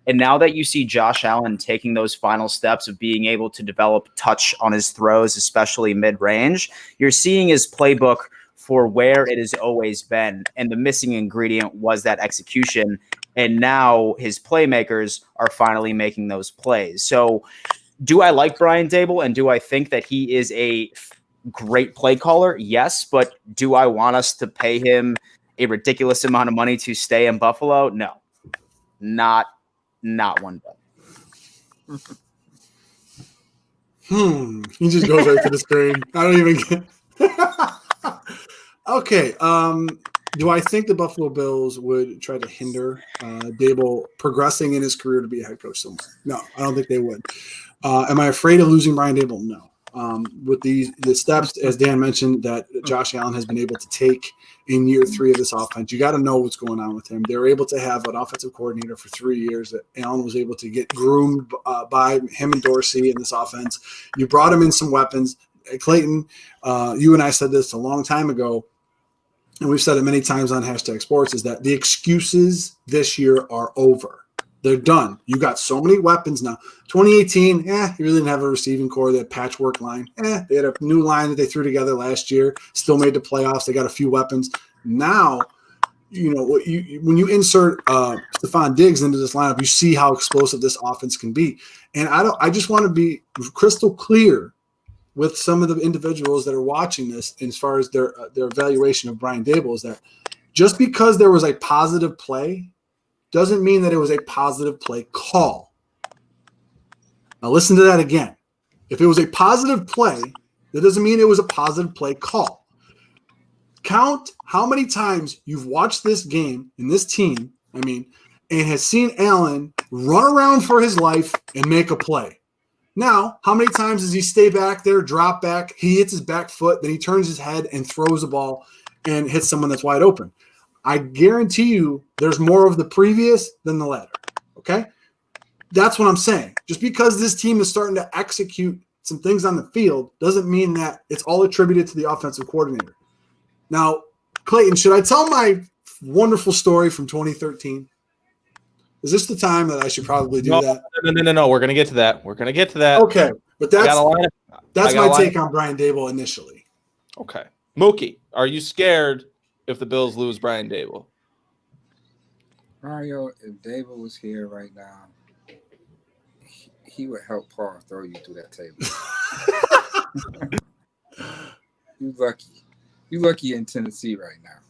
And now that you see Josh Allen taking those final steps of being able to develop touch on his throws, especially mid-range, you're seeing his playbook for where it has always been. And the missing ingredient was that execution. And now his playmakers are finally making those plays. So do I like Brian Daboll and do I think that he is a great play caller? Yes. But do I want us to pay him a ridiculous amount of money to stay in Buffalo? No, not one bit. He just goes right to the screen. I don't even get Okay. Do I think the Buffalo Bills would try to hinder Daboll progressing in his career to be a head coach somewhere? No, I don't think they would. Am I afraid of losing Brian Daboll? No. with the steps, as Dan mentioned, that Josh Allen has been able to take in year 3 of this offense. You got to know what's going on with him. They were able to have an offensive coordinator for 3 years that Allen was able to get groomed by him and Dorsey in this offense. You brought him in some weapons. Clayton, you and I said this a long time ago, and we've said it many times on Hashtag Sports, is that the excuses this year are over. They're done. You got so many weapons now. 2018, you really didn't have a receiving core. They had patchwork line. They had a new line that they threw together last year. Still made the playoffs. They got a few weapons. Now, when you insert Stephon Diggs into this lineup, you see how explosive this offense can be. And I just want to be crystal clear with some of the individuals that are watching this, as far as their evaluation of Brian Daboll, is that just because there was a positive play doesn't mean that it was a positive play call. Now listen to that again. If it was a positive play, that doesn't mean it was a positive play call. Count how many times you've watched this game and this team, and has seen Allen run around for his life and make a play. Now, how many times does he stay back there, drop back, he hits his back foot, then he turns his head and throws the ball and hits someone that's wide open? I guarantee you there's more of the previous than the latter, okay? That's what I'm saying. Just because this team is starting to execute some things on the field doesn't mean that it's all attributed to the offensive coordinator. Now, Clayton, should I tell my wonderful story from 2013? Is this the time that I should probably do that? No. We're going to get to that. Okay, but that's my take on Brian Daboll initially. Okay. Mookie, are you scared if the Bills lose Brian Daboll? Mario, if Daboll was here right now, he would help Paul throw you through that table. You lucky. You lucky in Tennessee right now.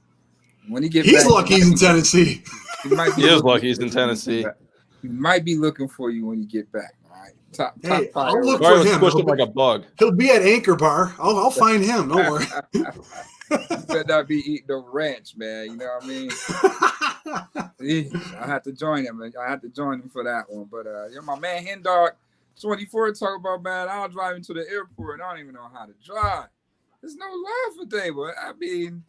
When he get he's back, lucky he's in Tennessee. He is lucky he's in Tennessee. He might be looking for you when you get back. All right. Top I'll look for him. He'll Like a bug. He'll be at Anchor Bar. I'll find him. Don't worry. You better not be eating the ranch, man. You know what I mean? I have to join him. I have to join him for that one. But my man Hendog 24 talk about, man, I'll drive him to the airport and I don't even know how to drive. There's no love for Daboll. I mean,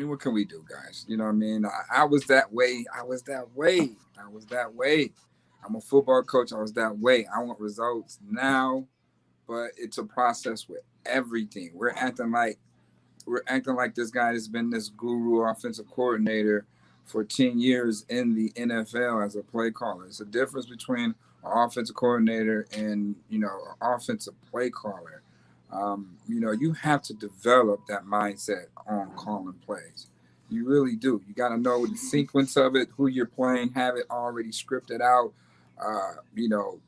what can we do, guys? You know what I mean? I was that way. I'm a football coach. I was that way. I want results now, but it's a process with everything. We're acting like this guy has been this guru offensive coordinator for 10 years in the NFL as a play caller. It's a difference between an offensive coordinator and, an offensive play caller. You have to develop that mindset on calling plays. You really do. You got to know the sequence of it, who you're playing, have it already scripted out.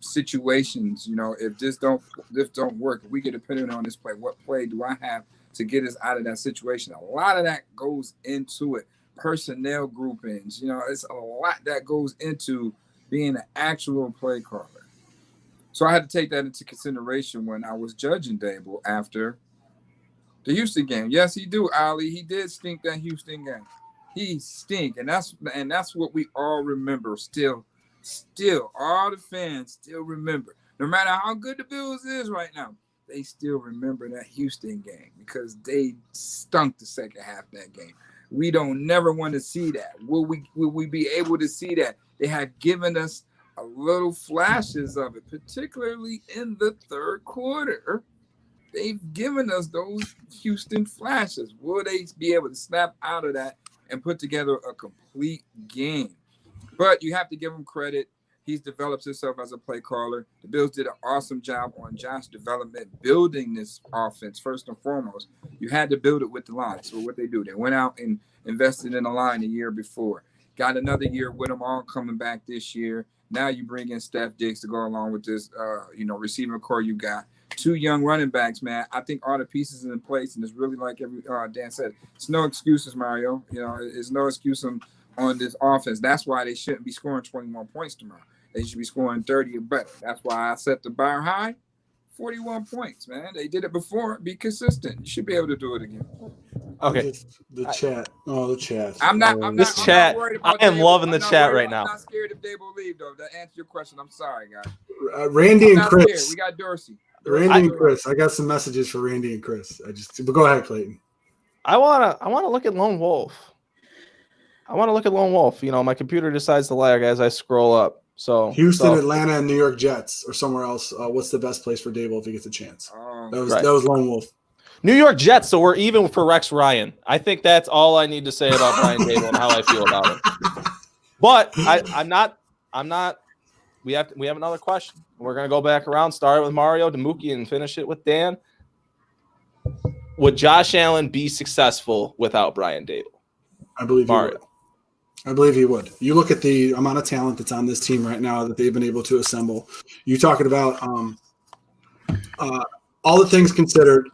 Situations. If this don't work, if we get dependent on this play, what play do I have to get us out of that situation? A lot of that goes into it. Personnel groupings. It's a lot that goes into being an actual play caller. So I had to take that into consideration when I was judging Daboll after the Houston game. Yes, he do, Ali. He did stink that Houston game. He stink, and that's what we all remember. Still, all the fans still remember. No matter how good the Bills is right now, they still remember that Houston game because they stunk the second half of that game. We don't never want to see that. Will we be able to see that? They have given us a little flashes of it, particularly in the third quarter. They've given us those Houston flashes. Will they be able to snap out of that and put together a complete game? But you have to give him credit. He's developed himself as a play caller. The Bills did an awesome job on Josh's development, building this offense first and foremost. You had to build it with the line. So what they do, they went out and invested in the line the year before. Got another year with them all coming back this year. Now you bring in Steph Diggs to go along with this, receiving core you got. 2 young running backs, man. I think all the pieces in place, and it's really like Dan said, it's no excuses, Mario. It's no excuse on this offense. That's why they shouldn't be scoring 21 points tomorrow. They should be scoring 30 or better. That's why I set the bar high, 41 points, man. They did it before. Be consistent. You should be able to do it again. Okay. The chat. Oh, the chat. I'm not worried about I am Daboll. loving the chat right now. I'm not scared if Daboll leave, though. To answer your question, I'm sorry, guys. Randy and Chris. We got Dorsey. Randy and Chris. I got some messages for Randy and Chris. But go ahead, Clayton. I wanna look at Lone Wolf. You know, my computer decides to lag as I scroll up. So Houston, Atlanta, and New York Jets, or somewhere else. What's the best place for Dable if he gets a chance? That was Lone Wolf. New York Jets. So we're even for Rex Ryan. I think that's all I need to say about Brian Dable and how I feel about it. But I'm not. We have another question. We're gonna go back around. Start with Mario to Mookie and finish it with Dan. Would Josh Allen be successful without Brian Dable? I believe Mario. He would. I believe he would. You look at the amount of talent that's on this team right now that they've been able to assemble. You talking about all the things considered.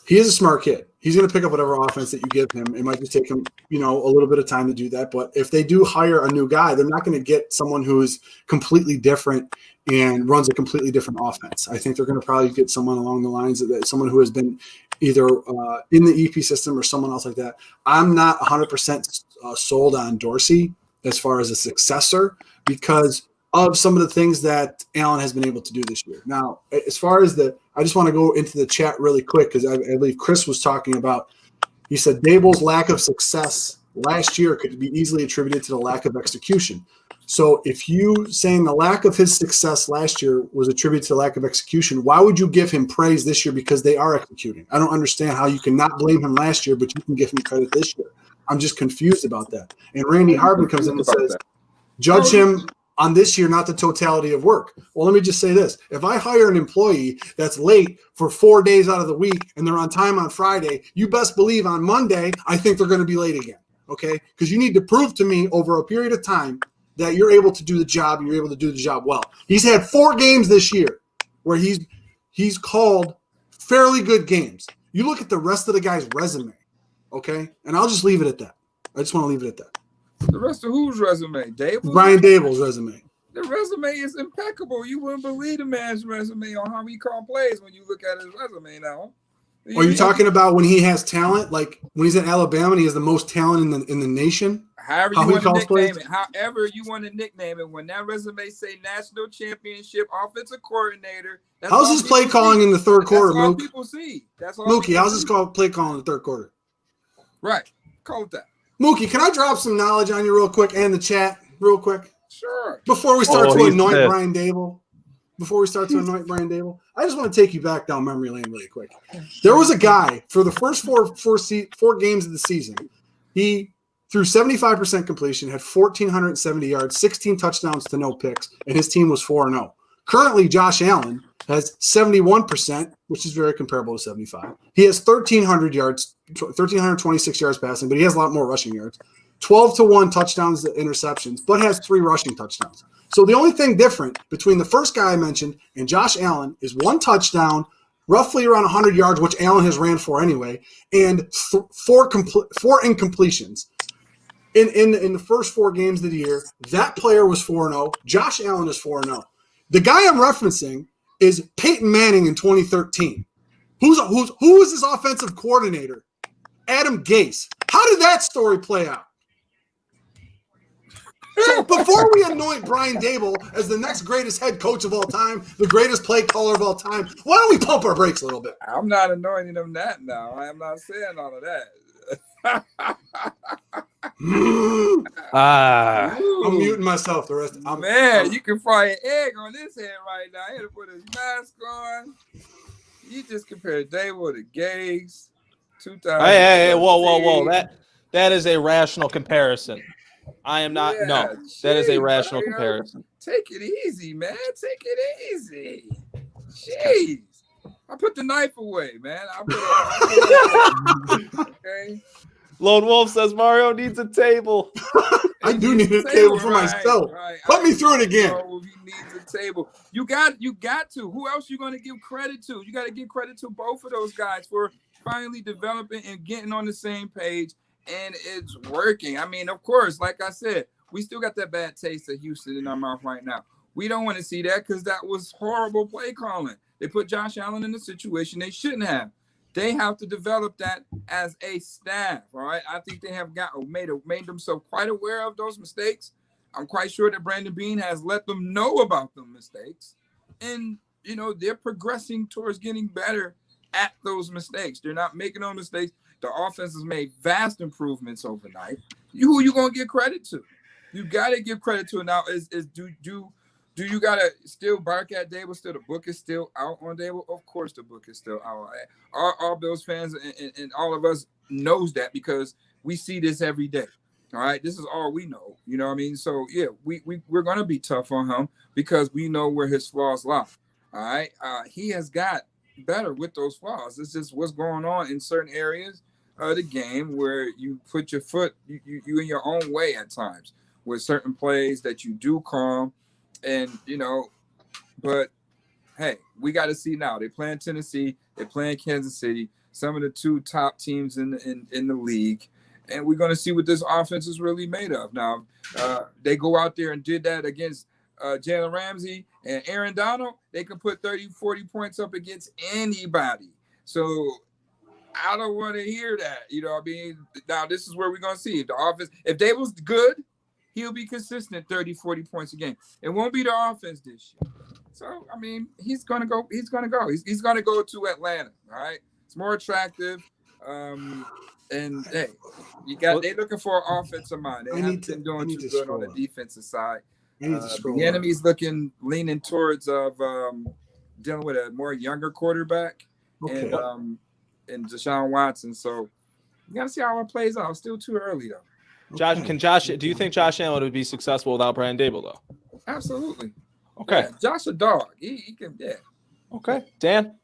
He is a smart kid. He's going to pick up whatever offense that you give him. It might just take him, a little bit of time to do that. But if they do hire a new guy, they're not going to get someone who is completely different and runs a completely different offense. I think they're going to probably get someone along the lines of that, someone who has been either in the EP system or someone else like that. I'm not 100% sold on Dorsey as far as a successor because of some of the things that Allen has been able to do this year. Now, as far as I just want to go into the chat really quick because I believe Chris was talking about, he said Dable's lack of success last year could be easily attributed to the lack of execution. So if you saying the lack of his success last year was attributed to the lack of execution, why would you give him praise this year because they are executing? I don't understand how you can not blame him last year, but you can give him credit this year. I'm just confused about that. And Randy Harbin comes in and says, judge him on this year, not the totality of work. Well, let me just say this. If I hire an employee that's late for 4 days out of the week and they're on time on Friday, you best believe on Monday, I think they're going to be late again, okay? Because you need to prove to me over a period of time that you're able to do the job and you're able to do the job well. He's had 4 games this year where he's called fairly good games. You look at the rest of the guy's resume, okay? And I'll just leave it at that. I just want to leave it at that. The rest of whose resume? Dable? Brian Dable's resume. The resume is impeccable. You wouldn't believe the man's resume on how he call plays when you look at his resume now. Are you talking about when he has talent, like when he's in Alabama and he has the most talent in the nation? However you want to nickname it. However you want to nickname it. When that resume say national championship offensive coordinator. How's his play calling in the third quarter, That's all Mook? people see. That's all. Mookie, how's his play calling in the third quarter? Right. Call it that. Mookie, can I drop some knowledge on you real quick and the chat real quick? Sure. Before we start to anoint Brian Dable. I just want to take you back down memory lane really quick. There was a guy for the first four games of the season. He threw 75% completion, had 1,470 yards, 16 touchdowns to no picks, and his team was 4-0. Currently, Josh Allen has 71%, which is very comparable to 75. He has 1,300 yards, 1,326 yards passing, but he has a lot more rushing yards. 12-1 touchdowns to interceptions, but has 3 rushing touchdowns. So the only thing different between the first guy I mentioned and Josh Allen is 1 touchdown, roughly around 100 yards, which Allen has ran for anyway, and 4 incompletions. In the first 4 games of the year, that player was 4-0. Josh Allen is 4-0. The guy I'm referencing is Peyton Manning in 2013. Who was his offensive coordinator? Adam Gase. How did that story play out? So before we anoint Brian Dable as the next greatest head coach of all time, the greatest play caller of all time, why don't we pump our brakes a little bit? I'm not anointing him that now. I am not saying all of that. I'm muting myself the rest. You can fry an egg on this head right now. He had to put his mask on. You just compared Dable to Gase. 2000. Hey, whoa. That is a rational comparison. I am not. That is a rational comparison. Take it easy, man. Take it easy. Jeez. I put the knife away, man. Okay. Lone Wolf says Mario needs a table. I do need a table for myself. Right. Put me through it again. He needs a table. You got to. Who else you going to give credit to? You got to give credit to both of those guys for finally developing and getting on the same page, and it's working. I mean, of course, like I said, we still got that bad taste of Houston in our mouth right now. We don't want to see that because that was horrible play calling. They put Josh Allen in a situation they shouldn't have. They have to develop that as a staff, all right? I think they have made themselves quite aware of those mistakes. I'm quite sure that Brandon Beane has let them know about the mistakes. And they're progressing towards getting better at those mistakes. They're not making those mistakes. The offense has made vast improvements overnight. Who you gonna give credit to? You gotta give credit to it. Now. Do you gotta still bark at Dable? Still, the book is still out on Dable. Of course, the book is still out. All Bills fans and all of us knows that because we see this every day. All right, this is all we know. You know what I mean? So yeah, we're gonna be tough on him because we know where his flaws lie. All right, he has got better with those flaws. It's just what's going on in certain areas of the game where you put your foot you in your own way at times with certain plays that you do call, and but hey, we got to see now. They're playing Tennessee, they're playing Kansas City, some of the two top teams in the league, and we're going to see what this offense is really made of. Now, they go out there and did that against Jalen Ramsey and Aaron Donald. They can put 30, 40 points up against anybody. So I don't want to hear that. You know what I mean? Now, this is where we're going to see. If the offense, if Dable's good, he'll be consistent 30, 40 points a game. It won't be the offense this year. So, I mean, he's going to go. He's going to go. He's going to go to Atlanta, all right? It's more attractive. And, hey, they're looking for an offensive mind. They haven't been doing too good on the defensive side. The enemy's leaning towards dealing with a more younger quarterback and Deshaun Watson. So, you got to see how it plays out. It's still too early, though. Do you think Josh Allen would be successful without Brian Dable, though? Absolutely. Okay. Yeah, Josh a dog. He can, yeah. Okay. Dan?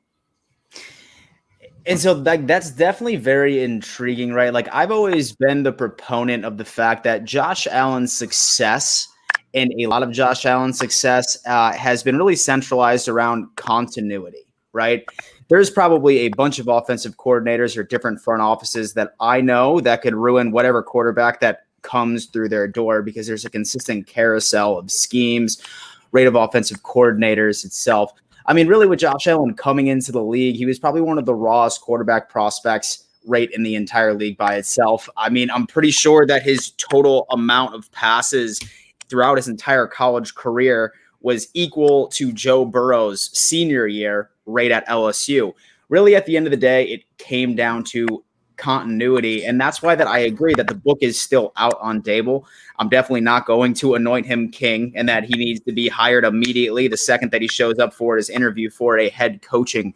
And so that's definitely very intriguing, right? Like, I've always been the proponent of the fact that Josh Allen's success and a lot of Josh Allen's success has been really centralized around continuity, right? There's probably a bunch of offensive coordinators or different front offices that I know that could ruin whatever quarterback that comes through their door because there's a consistent carousel of schemes, rate of offensive coordinators itself. I mean, really with Josh Allen coming into the league, he was probably one of the rawest quarterback prospects rate in the entire league by itself. I mean, I'm pretty sure that his total amount of passes throughout his entire college career was equal to Joe Burrow's senior year right at LSU. Really, at the end of the day, it came down to continuity, and that's why that I agree that the book is still out on Dable. I'm definitely not going to anoint him king and that he needs to be hired immediately the second that he shows up for his interview for a head coaching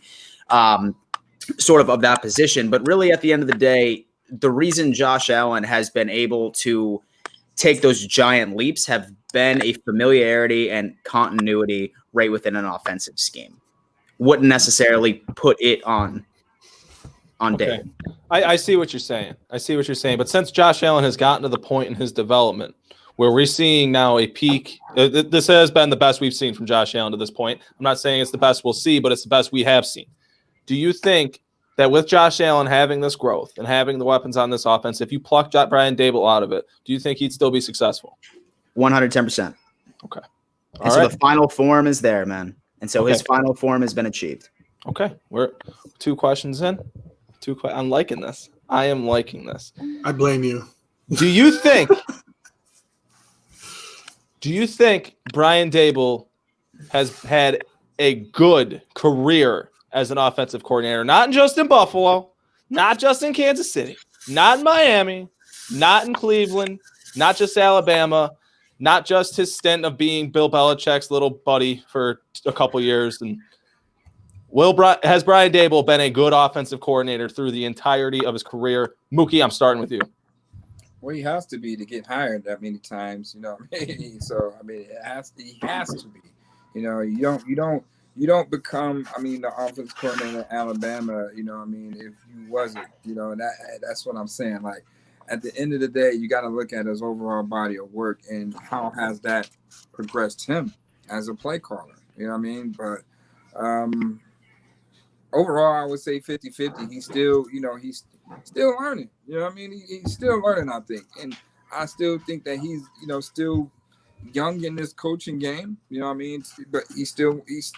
sort of that position. But really, at the end of the day, the reason Josh Allen has been able to take those giant leaps have been a familiarity and continuity right within an offensive scheme. Wouldn't necessarily put it on Dable. I see what you're saying. But since Josh Allen has gotten to the point in his development where we're seeing now a peak, this has been the best we've seen from Josh Allen to this point. I'm not saying it's the best we'll see, but it's the best we have seen. Do you think that with Josh Allen having this growth and having the weapons on this offense, if you pluck Brian Dable out of it, do you think he'd still be successful? 110%. Okay. And so the final form is there, man. And so his final form has been achieved. Okay. We're 2 questions in. I'm liking this. I am liking this. I blame you. Do you think Brian Dable has had a good career as an offensive coordinator, not just in Buffalo, not just in Kansas City, not in Miami, not in Cleveland, not just Alabama, not just his stint of being Bill Belichick's little buddy for a couple years? And has Brian Dable been a good offensive coordinator through the entirety of his career? Mookie, I'm starting with you. Well, he has to be to get hired that many times, you know what I mean? So, I mean, he has to be. You know, you don't become, I mean, the offense coordinator at Alabama, you know what I mean, if you wasn't, you know, that's what I'm saying. Like, at the end of the day, you got to look at his overall body of work and how has that progressed him as a play caller, you know what I mean? But overall, I would say 50-50. He's still, you know, he's still learning, you know what I mean? He's still learning, I think. And I still think that he's, you know, still young in this coaching game, you know what I mean? But he's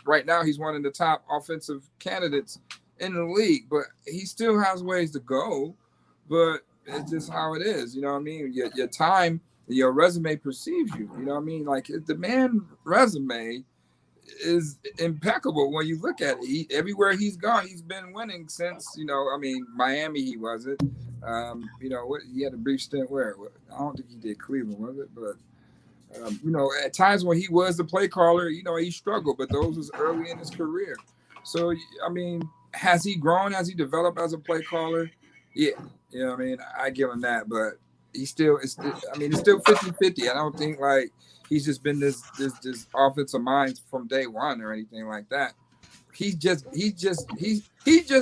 right now he's one of the top offensive candidates in the league, but he still has ways to go. But it's just how it is, you know what I mean? Your time, your resume perceives you, you know what I mean? Like the man resume is impeccable when you look at it. Everywhere he's gone, he's been winning since, I mean, Miami, he wasn't. He had a brief stint where? I don't think he did Cleveland, was it? But, at times when he was the play caller, he struggled, but those was early in his career. So, I mean, has he grown? Has he developed as a play caller? Yeah. I give him that, but it's still 50-50. I don't think he's just been this offensive mind from day one or anything like that. He just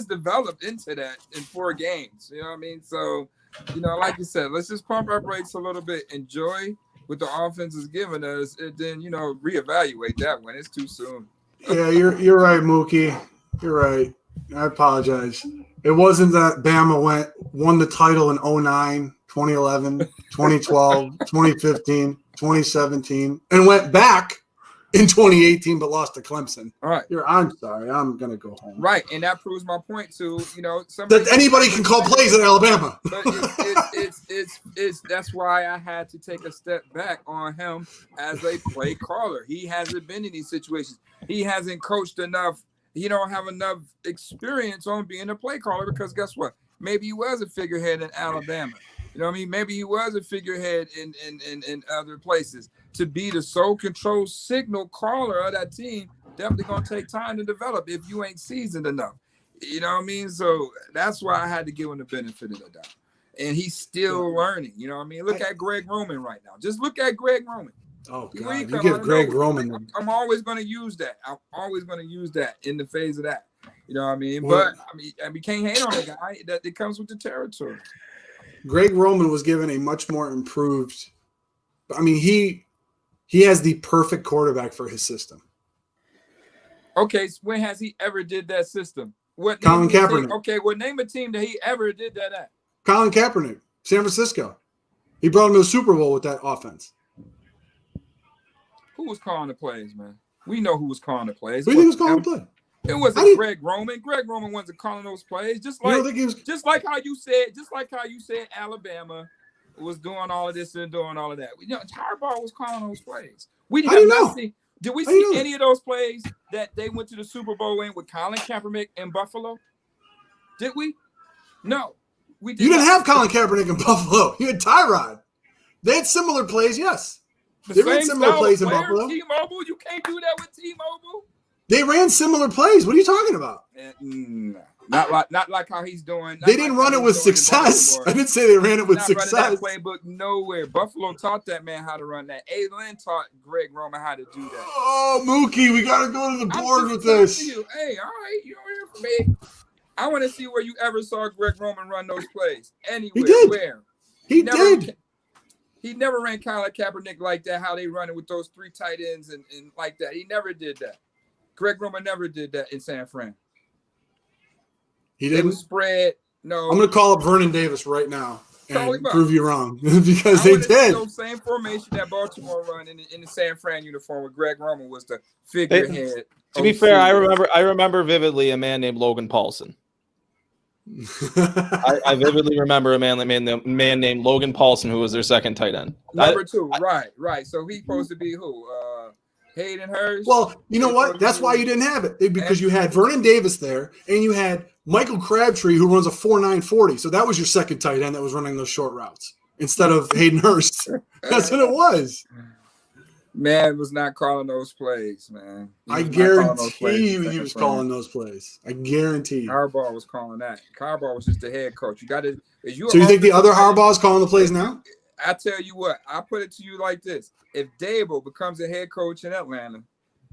developed into that in 4 games. You know what I mean? So, like you said, let's just pump our brakes a little bit, enjoy what the offense is giving us, and then reevaluate that when it's too soon. Yeah, you're right, Mookie. You're right. I apologize. It wasn't that Bama won the title in 2009, 2011, 2012, 2015, 2017, and went back in 2018, but lost to Clemson. All right. I'm sorry. I'm going to go home. Right, and that proves my point, too. That anybody can call plays at Alabama. But it's that's why I had to take a step back on him as a play caller. He hasn't been in these situations. He hasn't coached enough. He don't have enough experience on being a play caller because guess what? Maybe he was a figurehead in Alabama. You know what I mean? Maybe he was a figurehead in other places. To be the sole control signal caller of that team, definitely going to take time to develop if you ain't seasoned enough. You know what I mean? So that's why I had to give him the benefit of the doubt. And he's still learning. You know what I mean? Look at Greg Roman right now. Just look at Greg Roman. Oh, God. You give Greg Roman. I'm always going to use that. I'm always going to use that in the phase of that. You know what I mean? But, we can't hate on the guy. That it comes with the territory. Greg Roman was given a much more improved – I mean, he has the perfect quarterback for his system. Okay, so when has he ever did that system? Colin Kaepernick. Okay, name a team that he ever did that at. Colin Kaepernick, San Francisco. He brought him to the Super Bowl with that offense. Who was calling the plays, man? We know who was calling the plays. Who do you think was calling the play? It wasn't Greg Roman. Greg Roman wasn't calling those plays. Just like how you said Alabama was doing all of this and doing all of that. Harbaugh was calling those plays. We did not see. Did we see any of those plays that they went to the Super Bowl in with Colin Kaepernick in Buffalo? Did we? No, we did. You didn't have Colin Kaepernick in Buffalo. You had Tyrod. They had similar plays, yes. They ran similar plays in Buffalo. T-Mobile, you can't do that with T-Mobile. They ran similar plays. What are you talking about? Not like how he's doing. They didn't run it with success. I didn't say they ran it with success. Not running that playbook nowhere. Buffalo taught that man how to run that. Lynn taught Greg Roman how to do that. Oh, Mookie, we got to go to the board with this. Hey, all right, you don't hear from me. I want to see where you ever saw Greg Roman run those plays. Anywhere. He did. Where? He did. He never ran Colin Kaepernick like that, how they run it with those 3 tight ends and like that. He never did that. Greg Roman never did that in San Fran. He didn't spread. No. I'm going to call up Vernon Davis right now and prove you wrong because they did. The same formation that Baltimore run in the San Fran uniform with Greg Roman was the figurehead. To be fair, I remember vividly a man named Logan Paulson. I vividly remember a man named Logan Paulson who was their second tight end. Number 2, right. So he's supposed to be who? Hayden Hurst. Well, you know what? That's why you didn't have it because you had Vernon Davis there and you had Michael Crabtree who runs a 4.9 40. So that was your second tight end that was running those short routes instead of Hayden Hurst. That's what it was. Man was not calling those plays, man. I guarantee you he was calling those plays. I guarantee you. Harbaugh was calling that. Harbaugh was just the head coach. You got to. So you think the other Harbaugh is calling the plays now? I tell you what, I put it to you like this. If Dable becomes a head coach in Atlanta,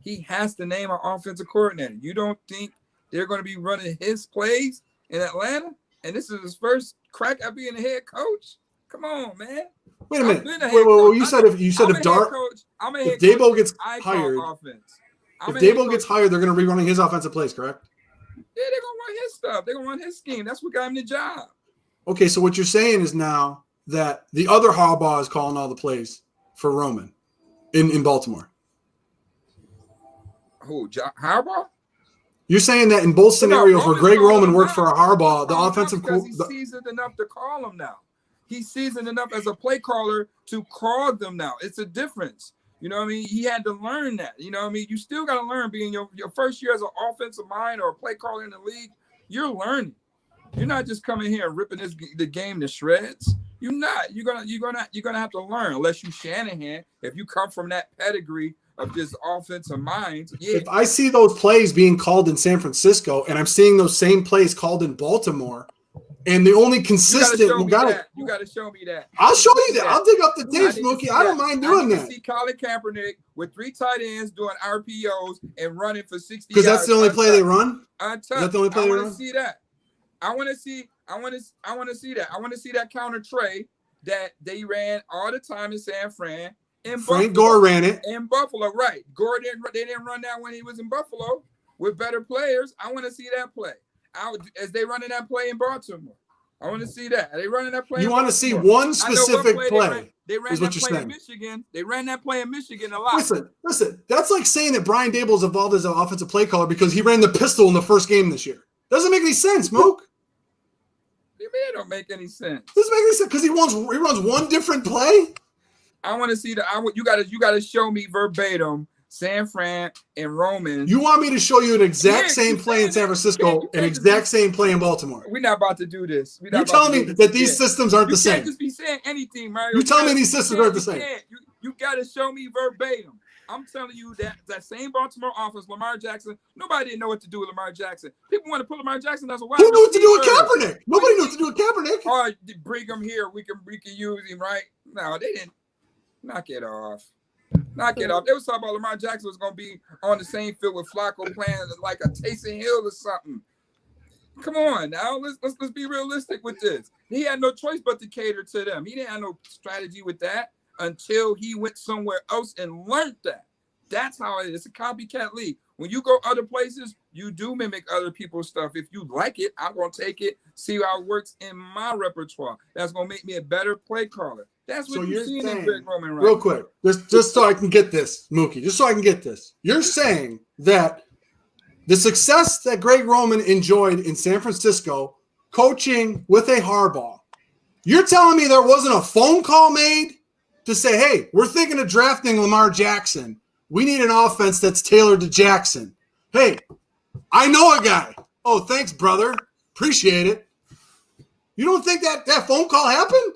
he has to name an offensive coordinator. You don't think they're going to be running his plays in Atlanta? And this is his first crack at being a head coach? Come on, man. Wait a minute. Wait. You said if Dable gets hired, if Dable gets hired, they're going to be running his offensive plays, correct? Yeah, they're going to run his stuff. They're going to run his scheme. That's what got him the job. Okay, so what you're saying is now that the other Harbaugh is calling all the plays for Roman in Baltimore. Who, Harbaugh? You're saying that in both scenarios where Greg Roman worked for a Harbaugh, the offensive he's seasoned enough to call them now. He's seasoned enough as a play caller to call them now. It's a difference. You know what I mean? He had to learn that. You know what I mean? You still got to learn being your first year as an offensive mind or a play caller in the league. You're learning. You're not just coming here and ripping the game to shreds. You're not. You're gonna have to learn unless you Shanahan. If you come from that pedigree of just offensive minds, yeah. If I see those plays being called in San Francisco and I'm seeing those same plays called in Baltimore, and the only consistent you got to show me that. I'll show you that. I'll dig up the tapes, Mookie. I don't mind doing that. See Colin Kaepernick with 3 tight ends doing RPOs and running for 60 yards. Because that's the only play they run? Is that the only play they run? I want to see that. I want to see that. I want to see that counter tray that they ran all the time in San Fran. Frank Gore ran it. In Buffalo, right. Gore they didn't run that when he was in Buffalo with better players. I want to see that play. As they running that play in Baltimore. I want to see that. Are they running that play? You want to see one specific play. They ran that play in Michigan. They ran that play in Michigan a lot. Listen. That's like saying that Brian Daboll's evolved as an offensive play caller because he ran the pistol in the first game this year. Doesn't make any sense, Mook. It don't make any sense. Doesn't make any sense because he runs one different play. I want to see that. You got to show me verbatim San Fran and Roman. You want me to show you an exact same play in San Francisco, an exact same play in Baltimore? We're not about to do this. You're telling me that these systems aren't the same. You can't just be saying anything, Mario. You're telling me these systems aren't the same. You got to show me verbatim. I'm telling you that same Baltimore offense, Lamar Jackson, nobody didn't know what to do with Lamar Jackson. People want to put Lamar Jackson as a wide receiver. Who knew what to do with Kaepernick? Nobody knew what to do with Kaepernick. Oh, bring him here. We can use him, right? No, they didn't. Knock it off. Knock it off. They was talking about Lamar Jackson was going to be on the same field with Flacco playing like a Taysom Hill or something. Come on now. Let's be realistic with this. He had no choice but to cater to them. He didn't have no strategy with that until he went somewhere else and learned that. That's how it is. It's a copycat league. When you go other places, you do mimic other people's stuff. If you like it, I'm going to take it, see how it works in my repertoire. That's going to make me a better play caller. That's what you're seeing in Greg Roman right real quick, just so I can get this, Mookie, just so I can get this. You're saying that the success that Greg Roman enjoyed in San Francisco coaching with a Harbaugh, you're telling me there wasn't a phone call made to say, hey, we're thinking of drafting Lamar Jackson. We need an offense that's tailored to Jackson. Hey, I know a guy. Oh, thanks, brother. Appreciate it. You don't think that phone call happened?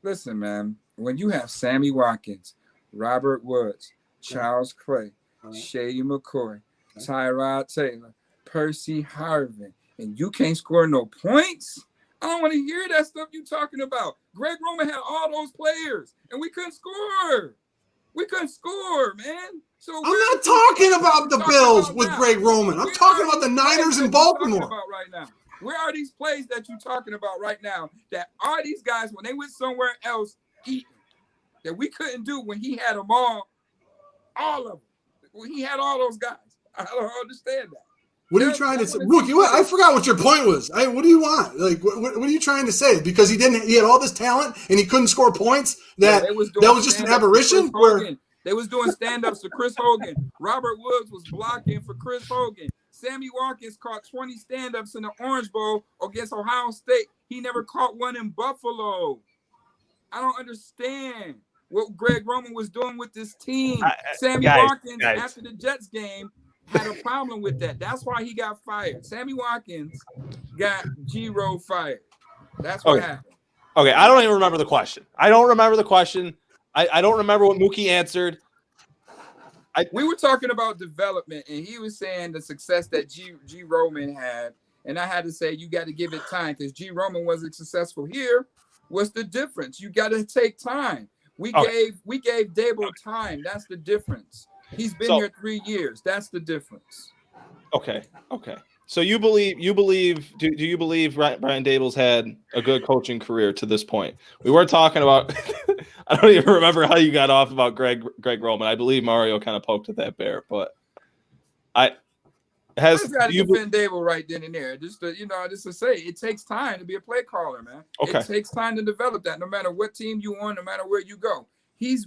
Listen, man, when you have Sammy Watkins, Robert Woods, Charles Clay, Shady McCoy, Tyrod Taylor, Percy Harvin, and you can't score no points, I don't want to hear that stuff you talking about. Greg Roman had all those players, and we couldn't score. We couldn't score, man. So I'm not talking about the Bills with Greg Roman. I'm talking about the Niners in Baltimore. Right now. Where are these plays that you're talking about right now that are these guys when they went somewhere else eating that we couldn't do when he had them all of them, when he had all those guys? I don't understand that. What are you trying to say? Rookie, I forgot what your point was. What do you want? Like, what are you trying to say? Because he had all this talent and he couldn't score points? That was just an aberration? They was doing stand-ups to Chris Hogan. Robert Woods was blocking for Chris Hogan. Sammy Watkins caught 20 stand-ups in the Orange Bowl against Ohio State. He never caught one in Buffalo. I don't understand what Greg Roman was doing with this team. Sammy Watkins, after the Jets game, had a problem with that. That's why he got fired. Sammy Watkins got G-Row fired. That's what happened. Okay, I don't even remember the question. I don't remember what Mookie answered. We were talking about development, and he was saying the success that G. Roman had, and I had to say you got to give it time because G. Roman wasn't successful here. What's the difference? You got to take time. We gave Daboll time. That's the difference. He's been here 3 years. That's the difference. Okay. So do you believe Brian Daboll's had a good coaching career to this point? We weren't talking about I don't even remember how you got off about Greg Roman. I believe Mario kind of poked at that bear, but I just got to defend Daboll right then and there. Just to say it takes time to be a play caller, man. Okay. It takes time to develop that no matter what team you on, no matter where you go. This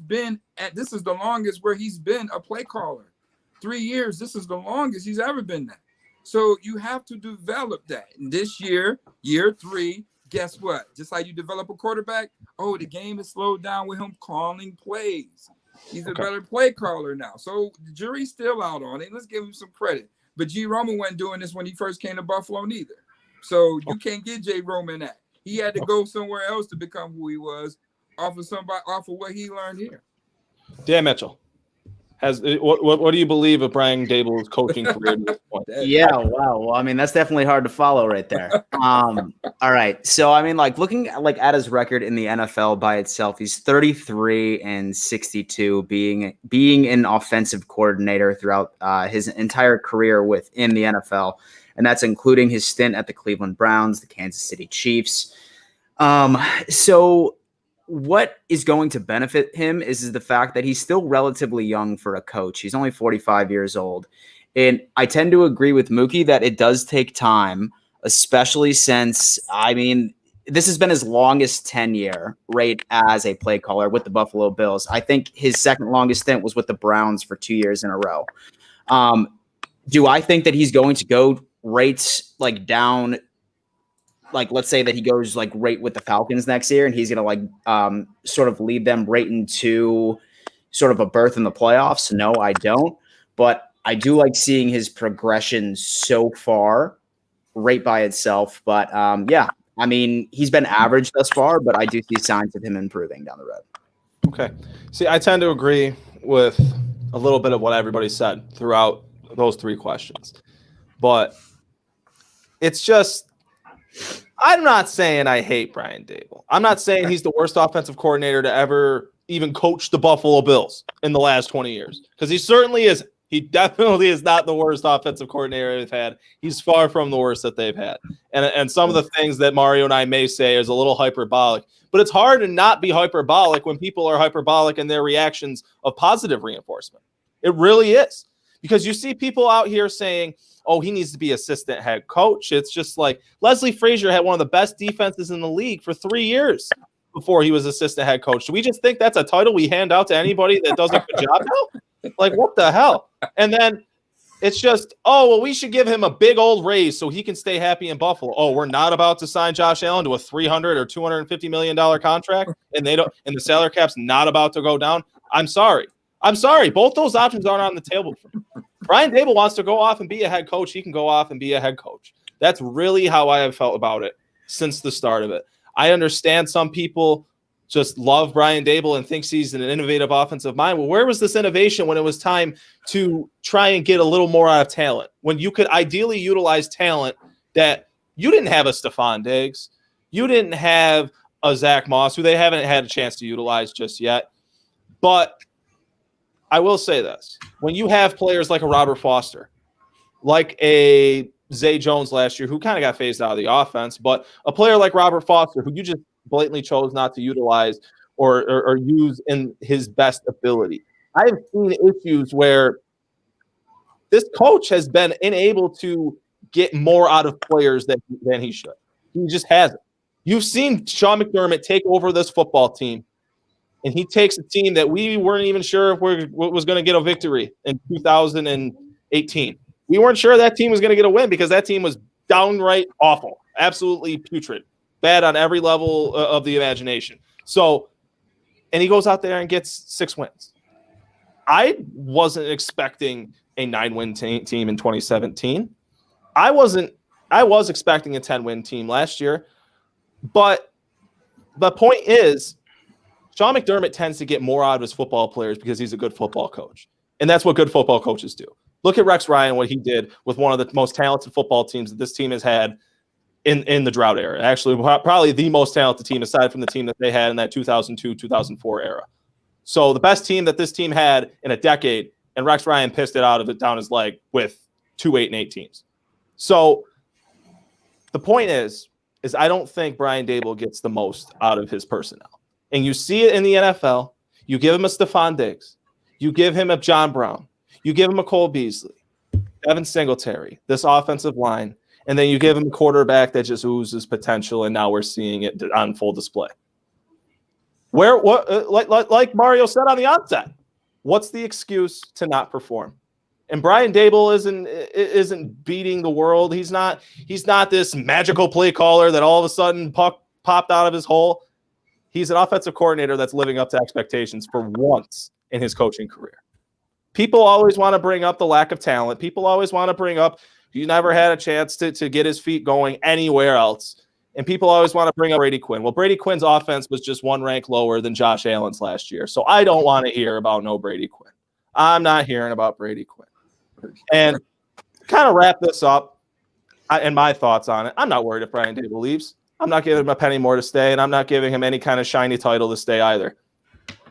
is the longest where he's been a play caller. 3 years, this is the longest he's ever been that. So you have to develop that. And this year 3, guess what? Just like you develop a quarterback, the game is slowed down with him calling plays. He's a better play caller now. So the jury's still out on it. Let's give him some credit. But G. Roman wasn't doing this when he first came to Buffalo neither. So you can't get J. Roman that. He had to go somewhere else to become who he was off of what he learned here. Dan Mitchell. What do you believe of Brian Dable's coaching career at this point? Yeah, wow. Well, I mean, that's definitely hard to follow right there. All right. So, I mean, like looking at his record in the NFL by itself, he's 33-62, being an offensive coordinator throughout his entire career within the NFL, and that's including his stint at the Cleveland Browns, the Kansas City Chiefs. So what is going to benefit him is the fact that he's still relatively young for a coach. He's only 45 years old. And I tend to agree with Mookie that it does take time, especially since, I mean, this has been his longest tenure, right, as a play caller with the Buffalo Bills. I think his second longest stint was with the Browns for 2 years in a row. Do I think that he's going to go right like down? Like, let's say that he goes like right with the Falcons next year and he's going to like sort of lead them right into sort of a berth in the playoffs. No, I don't. But I do like seeing his progression so far right by itself. But yeah, I mean, he's been average thus far, but I do see signs of him improving down the road. Okay. See, I tend to agree with a little bit of what everybody said throughout those three questions. But it's just, I'm not saying I hate Brian Dable. I'm not saying he's the worst offensive coordinator to ever even coach the Buffalo Bills in the last 20 years, because he certainly is. He definitely is not the worst offensive coordinator they've had. He's far from the worst that they've had. And some of the things that Mario and I may say is a little hyperbolic, but it's hard to not be hyperbolic when people are hyperbolic in their reactions of positive reinforcement. It really is. Because you see people out here saying, oh, he needs to be assistant head coach. It's just like Leslie Frazier had one of the best defenses in the league for 3 years before he was assistant head coach. Do we just think that's a title we hand out to anybody that does a good job now? Like, what the hell? And then it's just, oh, well, we should give him a big old raise so he can stay happy in Buffalo. Oh, we're not about to sign Josh Allen to a $300 or $250 million contract, and the salary cap's not about to go down. I'm sorry. Both those options aren't on the table for me. Brian Dable wants to go off and be a head coach. He can go off and be a head coach. That's really how I have felt about it since the start of it. I understand some people just love Brian Dable and thinks he's an innovative offensive mind. Well, where was this innovation when it was time to try and get a little more out of talent? When you could ideally utilize talent that you didn't have a Stephon Diggs, you didn't have a Zach Moss, who they haven't had a chance to utilize just yet. But I will say this. When you have players like a Robert Foster, like a Zay Jones last year, who kind of got phased out of the offense, but a player like Robert Foster, who you just blatantly chose not to utilize or use in his best ability. I have seen issues where this coach has been unable to get more out of players than he should. He just hasn't. You've seen Sean McDermott take over this football team, and he takes a team that we weren't even sure if was going to get a victory in 2018. We weren't sure that team was going to get a win because that team was downright awful, absolutely putrid, bad on every level of the imagination. So, and he goes out there and gets 6 wins. I wasn't expecting a 9-win team in 2017. I was expecting a 10-win team last year. But the point is, Sean McDermott tends to get more out of his football players because he's a good football coach. And that's what good football coaches do. Look at Rex Ryan, what he did with one of the most talented football teams that this team has had in the drought era. Actually, probably the most talented team aside from the team that they had in that 2002-2004 era. So the best team that this team had in a decade, and Rex Ryan pissed it out of it down his leg with 2 8-8 teams. So the point is I don't think Brian Dable gets the most out of his personnel. And you see it in the NFL. You give him a Stephon Diggs. You give him a John Brown. You give him a Cole Beasley, Devin Singletary, this offensive line, and then you give him a quarterback that just oozes potential, and now we're seeing it on full display. Like Mario said on the onset, what's the excuse to not perform? And Brian Dable isn't beating the world. He's not this magical play caller that all of a sudden popped out of his hole. He's an offensive coordinator that's living up to expectations for once in his coaching career. People always want to bring up the lack of talent. People always want to bring up he never had a chance to get his feet going anywhere else. And people always want to bring up Brady Quinn. Well, Brady Quinn's offense was just one rank lower than Josh Allen's last year. So I don't want to hear about no Brady Quinn. I'm not hearing about Brady Quinn. And kind of wrap this up and my thoughts on it. I'm not worried if Brian Dable leaves. I'm not giving him a penny more to stay, and I'm not giving him any kind of shiny title to stay either.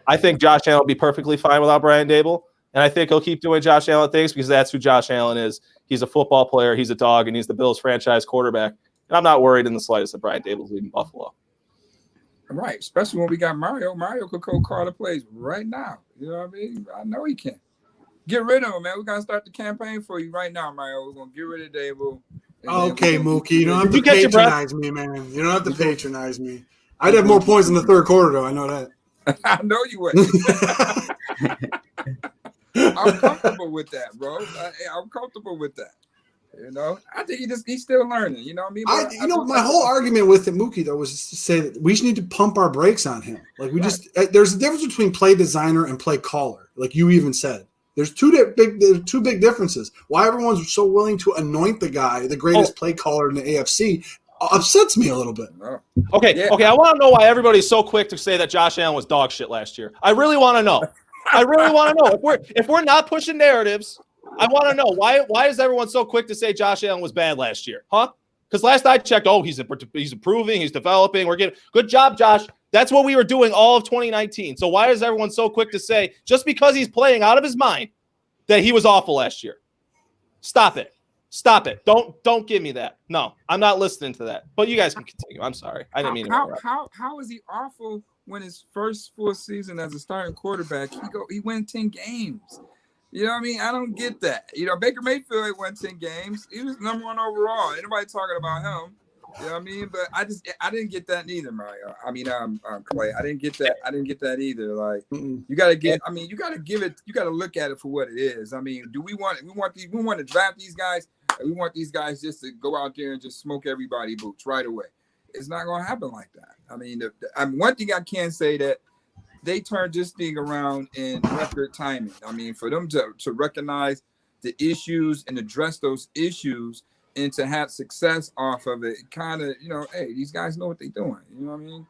I think Josh Allen will be perfectly fine without Brian Dable, and I think he'll keep doing Josh Allen things because that's who Josh Allen is. He's a football player, he's a dog, and he's the Bills franchise quarterback. And I'm not worried in the slightest that Brian Dable's leaving Buffalo. Right, especially when we got Mario. Mario could call the plays right now. You know what I mean? I know he can. Get rid of him, man. We're going to start the campaign for you right now, Mario. We're going to get rid of Dable. Okay, Mookie, you don't have to patronize me, man. You don't have to patronize me. I'd have more points in the third quarter, though. I know that. I know you would. I'm comfortable with that, bro. I'm comfortable with that. You know, I think he's still learning. You know what I mean? My whole argument with it, Mookie, though, was to say that we just need to pump our brakes on him. Like there's a difference between play designer and play caller. Like you even said, there's two big differences. Why everyone's so willing to anoint the guy, the greatest play caller in the AFC, upsets me a little bit. Okay. I want to know why everybody's so quick to say that Josh Allen was dog shit last year. I really want to know. If we're not pushing narratives. I want to know why is everyone so quick to say Josh Allen was bad last year, huh? Because last I checked, he's improving, he's developing. We're getting good job, Josh. That's what we were doing all of 2019. So why is everyone so quick to say just because he's playing out of his mind that he was awful last year? Stop it. Don't give me that. No, I'm not listening to that. But you guys can continue. I'm sorry. I didn't mean to. How is he awful when his first full season as a starting quarterback he won 10 games? You know what I mean? I don't get that. You know, Baker Mayfield won 10 games. He was number one overall. Anybody talking about him? You know what I mean? But I didn't get that neither, Mario. I mean, Clay. I didn't get that. I didn't get that either. Like you got to get. I mean, you got to give it. You got to look at it for what it is. I mean, we want to draft these guys. We want these guys just to go out there and just smoke everybody boots right away. It's not going to happen like that. I mean, one thing I can say that. They turned this thing around in record timing. I mean, for them to recognize the issues and address those issues and to have success off of it, kind of, you know, hey, these guys know what they're doing. You know what I mean?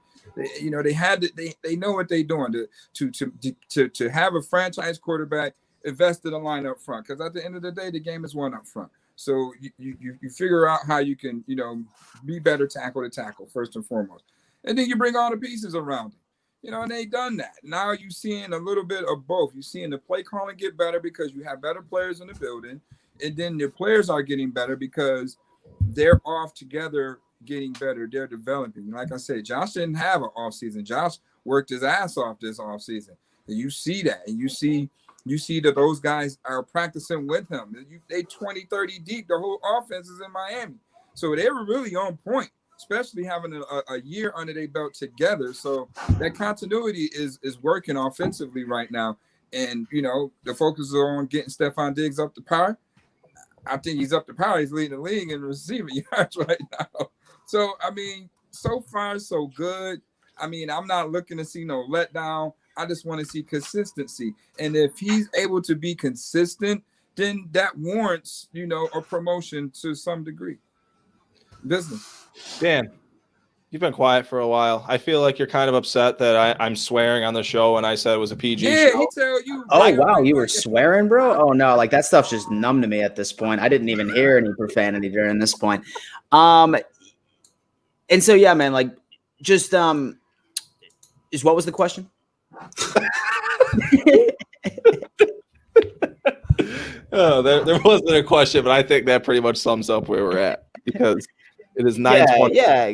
They know what they're doing to have a franchise quarterback invest in the line up front. Because at the end of the day, the game is won up front. So you figure out how you can, you know, be better tackle to tackle first and foremost, and then you bring all the pieces around it. You know, and they done that. Now you're seeing a little bit of both. You're seeing the play calling get better because you have better players in the building. And then the players are getting better because they're off together getting better. They're developing. Like I said, Josh didn't have an off season. Josh worked his ass off this off season. And you see that. And you see that those guys are practicing with him. They 20, 30 deep. The whole offense is in Miami. So they were really on point. Especially having a year under their belt together. So that continuity is working offensively right now. And, you know, the focus is on getting Stephon Diggs up to par. I think he's up to par. He's leading the league in receiving yards right now. So, I mean, so far, so good. I mean, I'm not looking to see no letdown. I just want to see consistency. And if he's able to be consistent, then that warrants, you know, a promotion to some degree. Business. Dan, you've been quiet for a while. I feel like you're kind of upset that I'm swearing on the show and I said it was a PG show. Yeah, he tell you. Oh, wow, you were swearing, bro? Oh, no, like that stuff's just numb to me at this point. I didn't even hear any profanity during this point. And so, yeah, man, like just what was the question? Oh, there wasn't a question, but I think that pretty much sums up where we're at because it is 9:20. Yeah.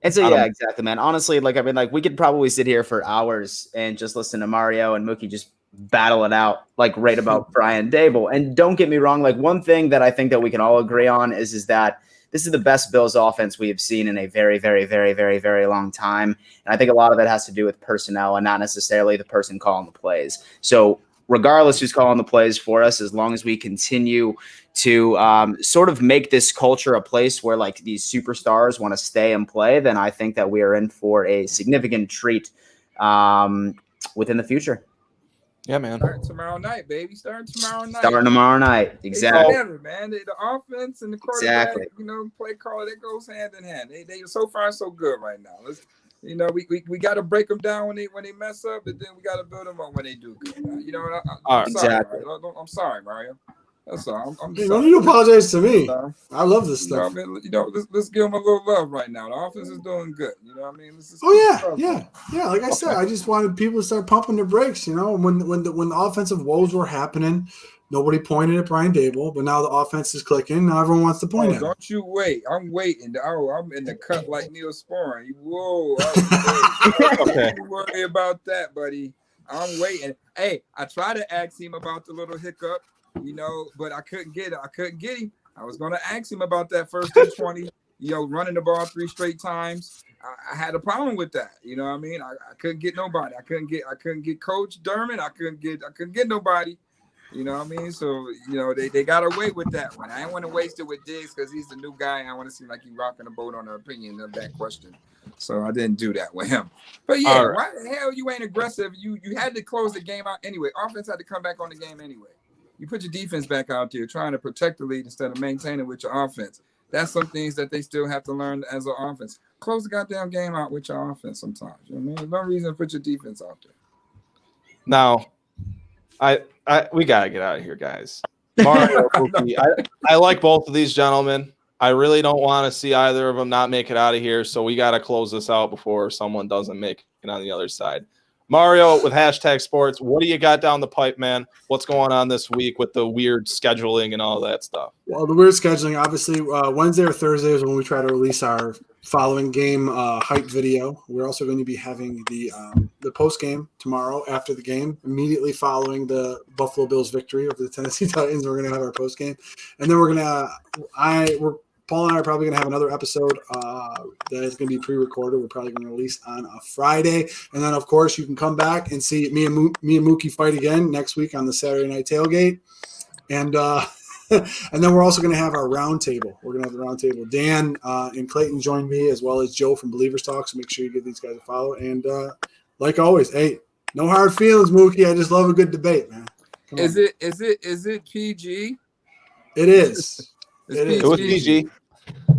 And so, yeah, exactly, man. Honestly, like, I mean, like, we could probably sit here for hours and just listen to Mario and Mookie just battle it out, like, right about Brian Dable. And don't get me wrong, like, one thing that I think that we can all agree on is that this is the best Bills offense we have seen in a very, very, very, very, very long time. And I think a lot of it has to do with personnel and not necessarily the person calling the plays. So regardless who's calling the plays for us, as long as we continue to sort of make this culture a place where like these superstars want to stay and play, then I think that we are in for a significant treat within the future. Yeah, man. Starting tomorrow night, baby. Starting tomorrow night. Starting tomorrow night. Exactly. Together, man. The offense and the quarterback, Exactly. play caller, that goes hand in hand. They so far so good right now. Let's, we got to break them down when they mess up, but then we got to build them up when they do good. I'm sorry, Exactly. Mario. I'm sorry, Mario. That's all. I'm Hey, sorry. don't you apologize to me. No. I love this stuff. Let's give them a little love right now. The offense is doing good. You know what I mean? Yeah. Like I said, I just wanted people to start pumping their brakes. When the offensive woes were happening, nobody pointed at Brian Dable, but now the offense is clicking. Now everyone wants to point at him. Don't you wait? I'm waiting. I'm in the cut like Neil Sporin. Whoa. Okay. Don't worry about that, buddy. I'm waiting. Hey, I tried to ask him about the little hiccup, but I couldn't get it. I couldn't get him. I was going to ask him about that first and 20, running the ball 3 straight times. I had a problem with that. You know what I mean? I couldn't get nobody. I couldn't get Coach Dermott. I couldn't get nobody. You know what I mean? So, they got away with that one. I didn't want to waste it with Diggs because he's the new guy. And I want to seem like he's rocking the boat on the opinion of that question. So I didn't do that with him. But yeah, right. Why the hell you ain't aggressive? You had to close the game out anyway. Offense had to come back on the game anyway. You put your defense back out there trying to protect the lead instead of maintaining with your offense. That's some things that they still have to learn as an offense. Close the goddamn game out with your offense sometimes. You know what I mean? There's no reason to put your defense out there. Now, we gotta get out of here, guys. Mario, I like both of these gentlemen. I really don't want to see either of them not make it out of here, so we gotta close this out before someone doesn't make it on the other side. Mario with #sports, what do you got down the pipe, man? What's going on this week with the weird scheduling and all that stuff? Well, the weird scheduling, obviously, Wednesday or Thursday is when we try to release our following game hype video. We're also going to be having the post game tomorrow after the game, immediately following the Buffalo Bills victory over the Tennessee Titans. We're going to have our post game, and then Paul and I are probably going to have another episode that is going to be pre-recorded. We're probably going to release on a Friday. And then, of course, you can come back and see me and Mookie fight again next week on the Saturday Night Tailgate. And and then we're also going to have our round table. We're going to have the round table. Dan and Clayton join me, as well as Joe from Believers Talk. So make sure you give these guys a follow. And like always, hey, no hard feelings, Mookie. I just love a good debate, man. Is it PG? It is. It was PG.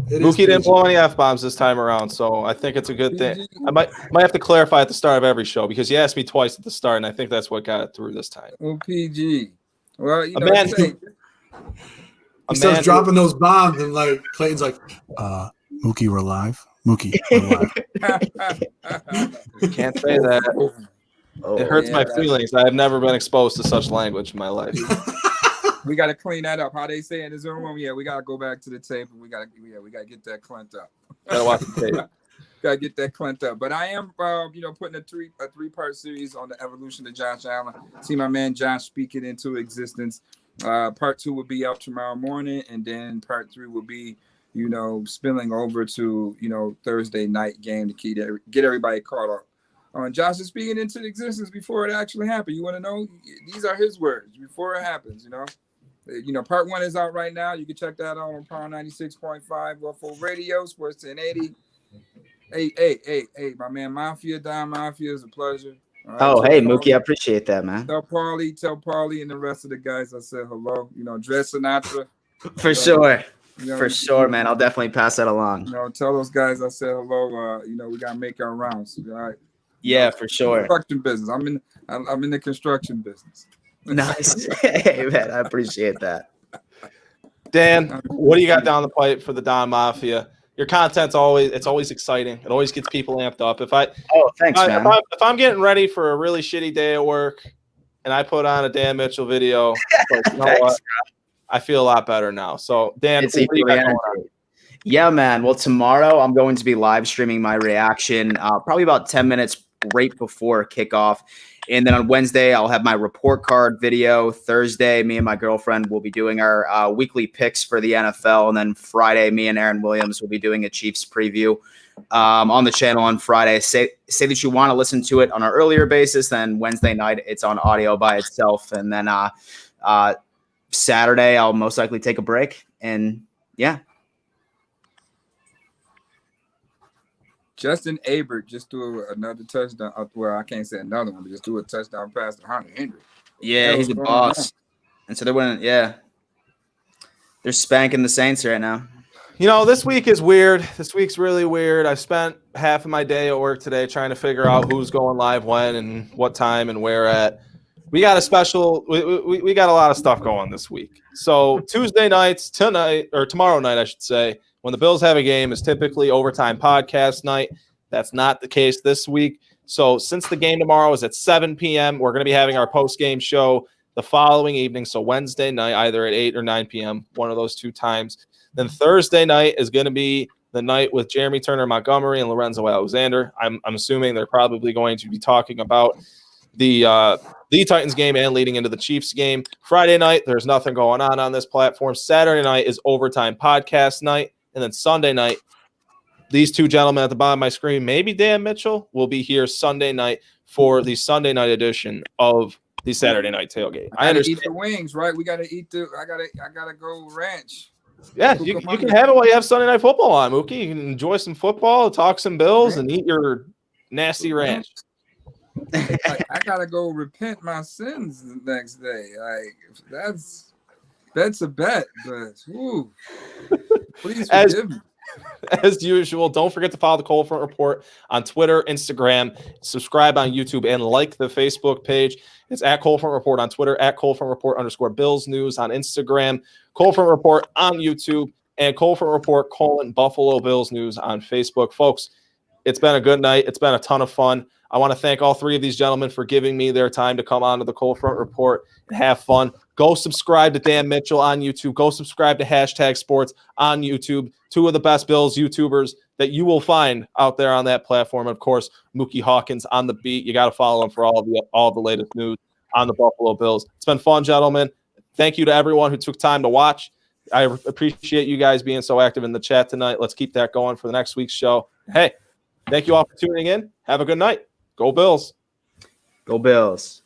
Mookie didn't blow any F-bombs this time around, so I think it's a good thing. I might have to clarify at the start of every show because you asked me twice at the start, and I think that's what got it through this time. Well, PG. Well, he starts dropping those bombs, and like Clayton's like, Mookie, we're live. Mookie, we're live. Can't say that. It hurts my feelings. I have never been exposed to such language in my life. We got to clean that up. How they say in the Zoom room, we got to go back to the tape, and we got to get that cleaned up. Gotta watch the tape. Got to get that cleaned up. But I am, putting a three-part series on the evolution of Josh Allen. See my man Josh speak it into existence. Part 2 will be out tomorrow morning, and then part 3 will be, spilling over to, Thursday night game to get everybody caught up. Josh is speaking into existence before it actually happened. You want to know? These are his words before it happens, part 1 is out right now. You can check that out on Power 96.5, Ruffle Radio, Sports 1080. Hey, my man Mafia, Don Mafia, is a pleasure. Right, hey, Mookie, I appreciate that, man. Tell Paulie and the rest of the guys I said hello. Dress Sinatra. For sure. For sure, man. I'll definitely pass that along. Tell those guys I said hello. We got to make our rounds. All right. Yeah, for sure. Construction business. I'm in the construction business. Nice. Hey, man, I appreciate that. Dan, what do you got down the pipe for the Don Mafia? Your content's always exciting. It always gets people amped up. Thanks, man. If I'm getting ready for a really shitty day at work and I put on a Dan Mitchell video, what? I feel a lot better now. So, Dan, what do you got going on? Yeah, man. Well, tomorrow I'm going to be live streaming my reaction, probably about 10 minutes right before kickoff. And then on Wednesday, I'll have my report card video. Thursday, me and my girlfriend will be doing our weekly picks for the NFL. And then Friday, me and Aaron Williams will be doing a Chiefs preview on the channel on Friday. Say that you want to listen to it on an earlier basis. Then Wednesday night, it's on audio by itself. And then Saturday, I'll most likely take a break. And yeah. Justin Abert just threw another touchdown. Well, I can't say another one, but just threw a touchdown pass to Hunter Henry. Yeah, he's a boss. And so they're winning. Yeah. They're spanking the Saints right now. This week is weird. This week's really weird. I spent half of my day at work today trying to figure out who's going live when and what time and where at. We got a special. We got a lot of stuff going this week. So Tuesday nights, tomorrow night, I should say, when the Bills have a game, is typically overtime podcast night. That's not the case this week. So since the game tomorrow is at 7 p.m., we're going to be having our post-game show the following evening. So Wednesday night, either at 8 or 9 p.m., one of those two times. Then Thursday night is going to be the night with Jeremy Turner Montgomery and Lorenzo Alexander. I'm assuming they're probably going to be talking about the Titans game and leading into the Chiefs game. Friday night, there's nothing going on this platform. Saturday night is overtime podcast night. And then Sunday night, these two gentlemen at the bottom of my screen, maybe Dan Mitchell, will be here Sunday night for the Sunday night edition of the Saturday Night Tailgate. I understand. Eat the wings, right? We gotta eat I gotta go ranch. Yeah, you can have it while you have Sunday Night Football on, Mookie. You can enjoy some football, talk some Bills, and eat your nasty ranch. I gotta go repent my sins the next day. Like that's a bet, but please forgive me. As usual, don't forget to follow the Cold Front Report on Twitter, Instagram, subscribe on YouTube, and like the Facebook page. It's at Cold Front Report on Twitter, at Cold Front Report _ Bills News on Instagram, Cold Front Report on YouTube, and Cold Front Report / Buffalo Bills News on Facebook. Folks, it's been a good night. It's been a ton of fun. I want to thank all three of these gentlemen for giving me their time to come on to the Cold Front Report and have fun. Go subscribe to Dan Mitchell on YouTube. Go subscribe to Hashtag Sports on YouTube. Two of the best Bills YouTubers that you will find out there on that platform. Of course, Mookie Hawkins on the beat. You got to follow him for all the latest news on the Buffalo Bills. It's been fun, gentlemen. Thank you to everyone who took time to watch. I appreciate you guys being so active in the chat tonight. Let's keep that going for the next week's show. Hey, thank you all for tuning in. Have a good night. Go Bills. Go Bills.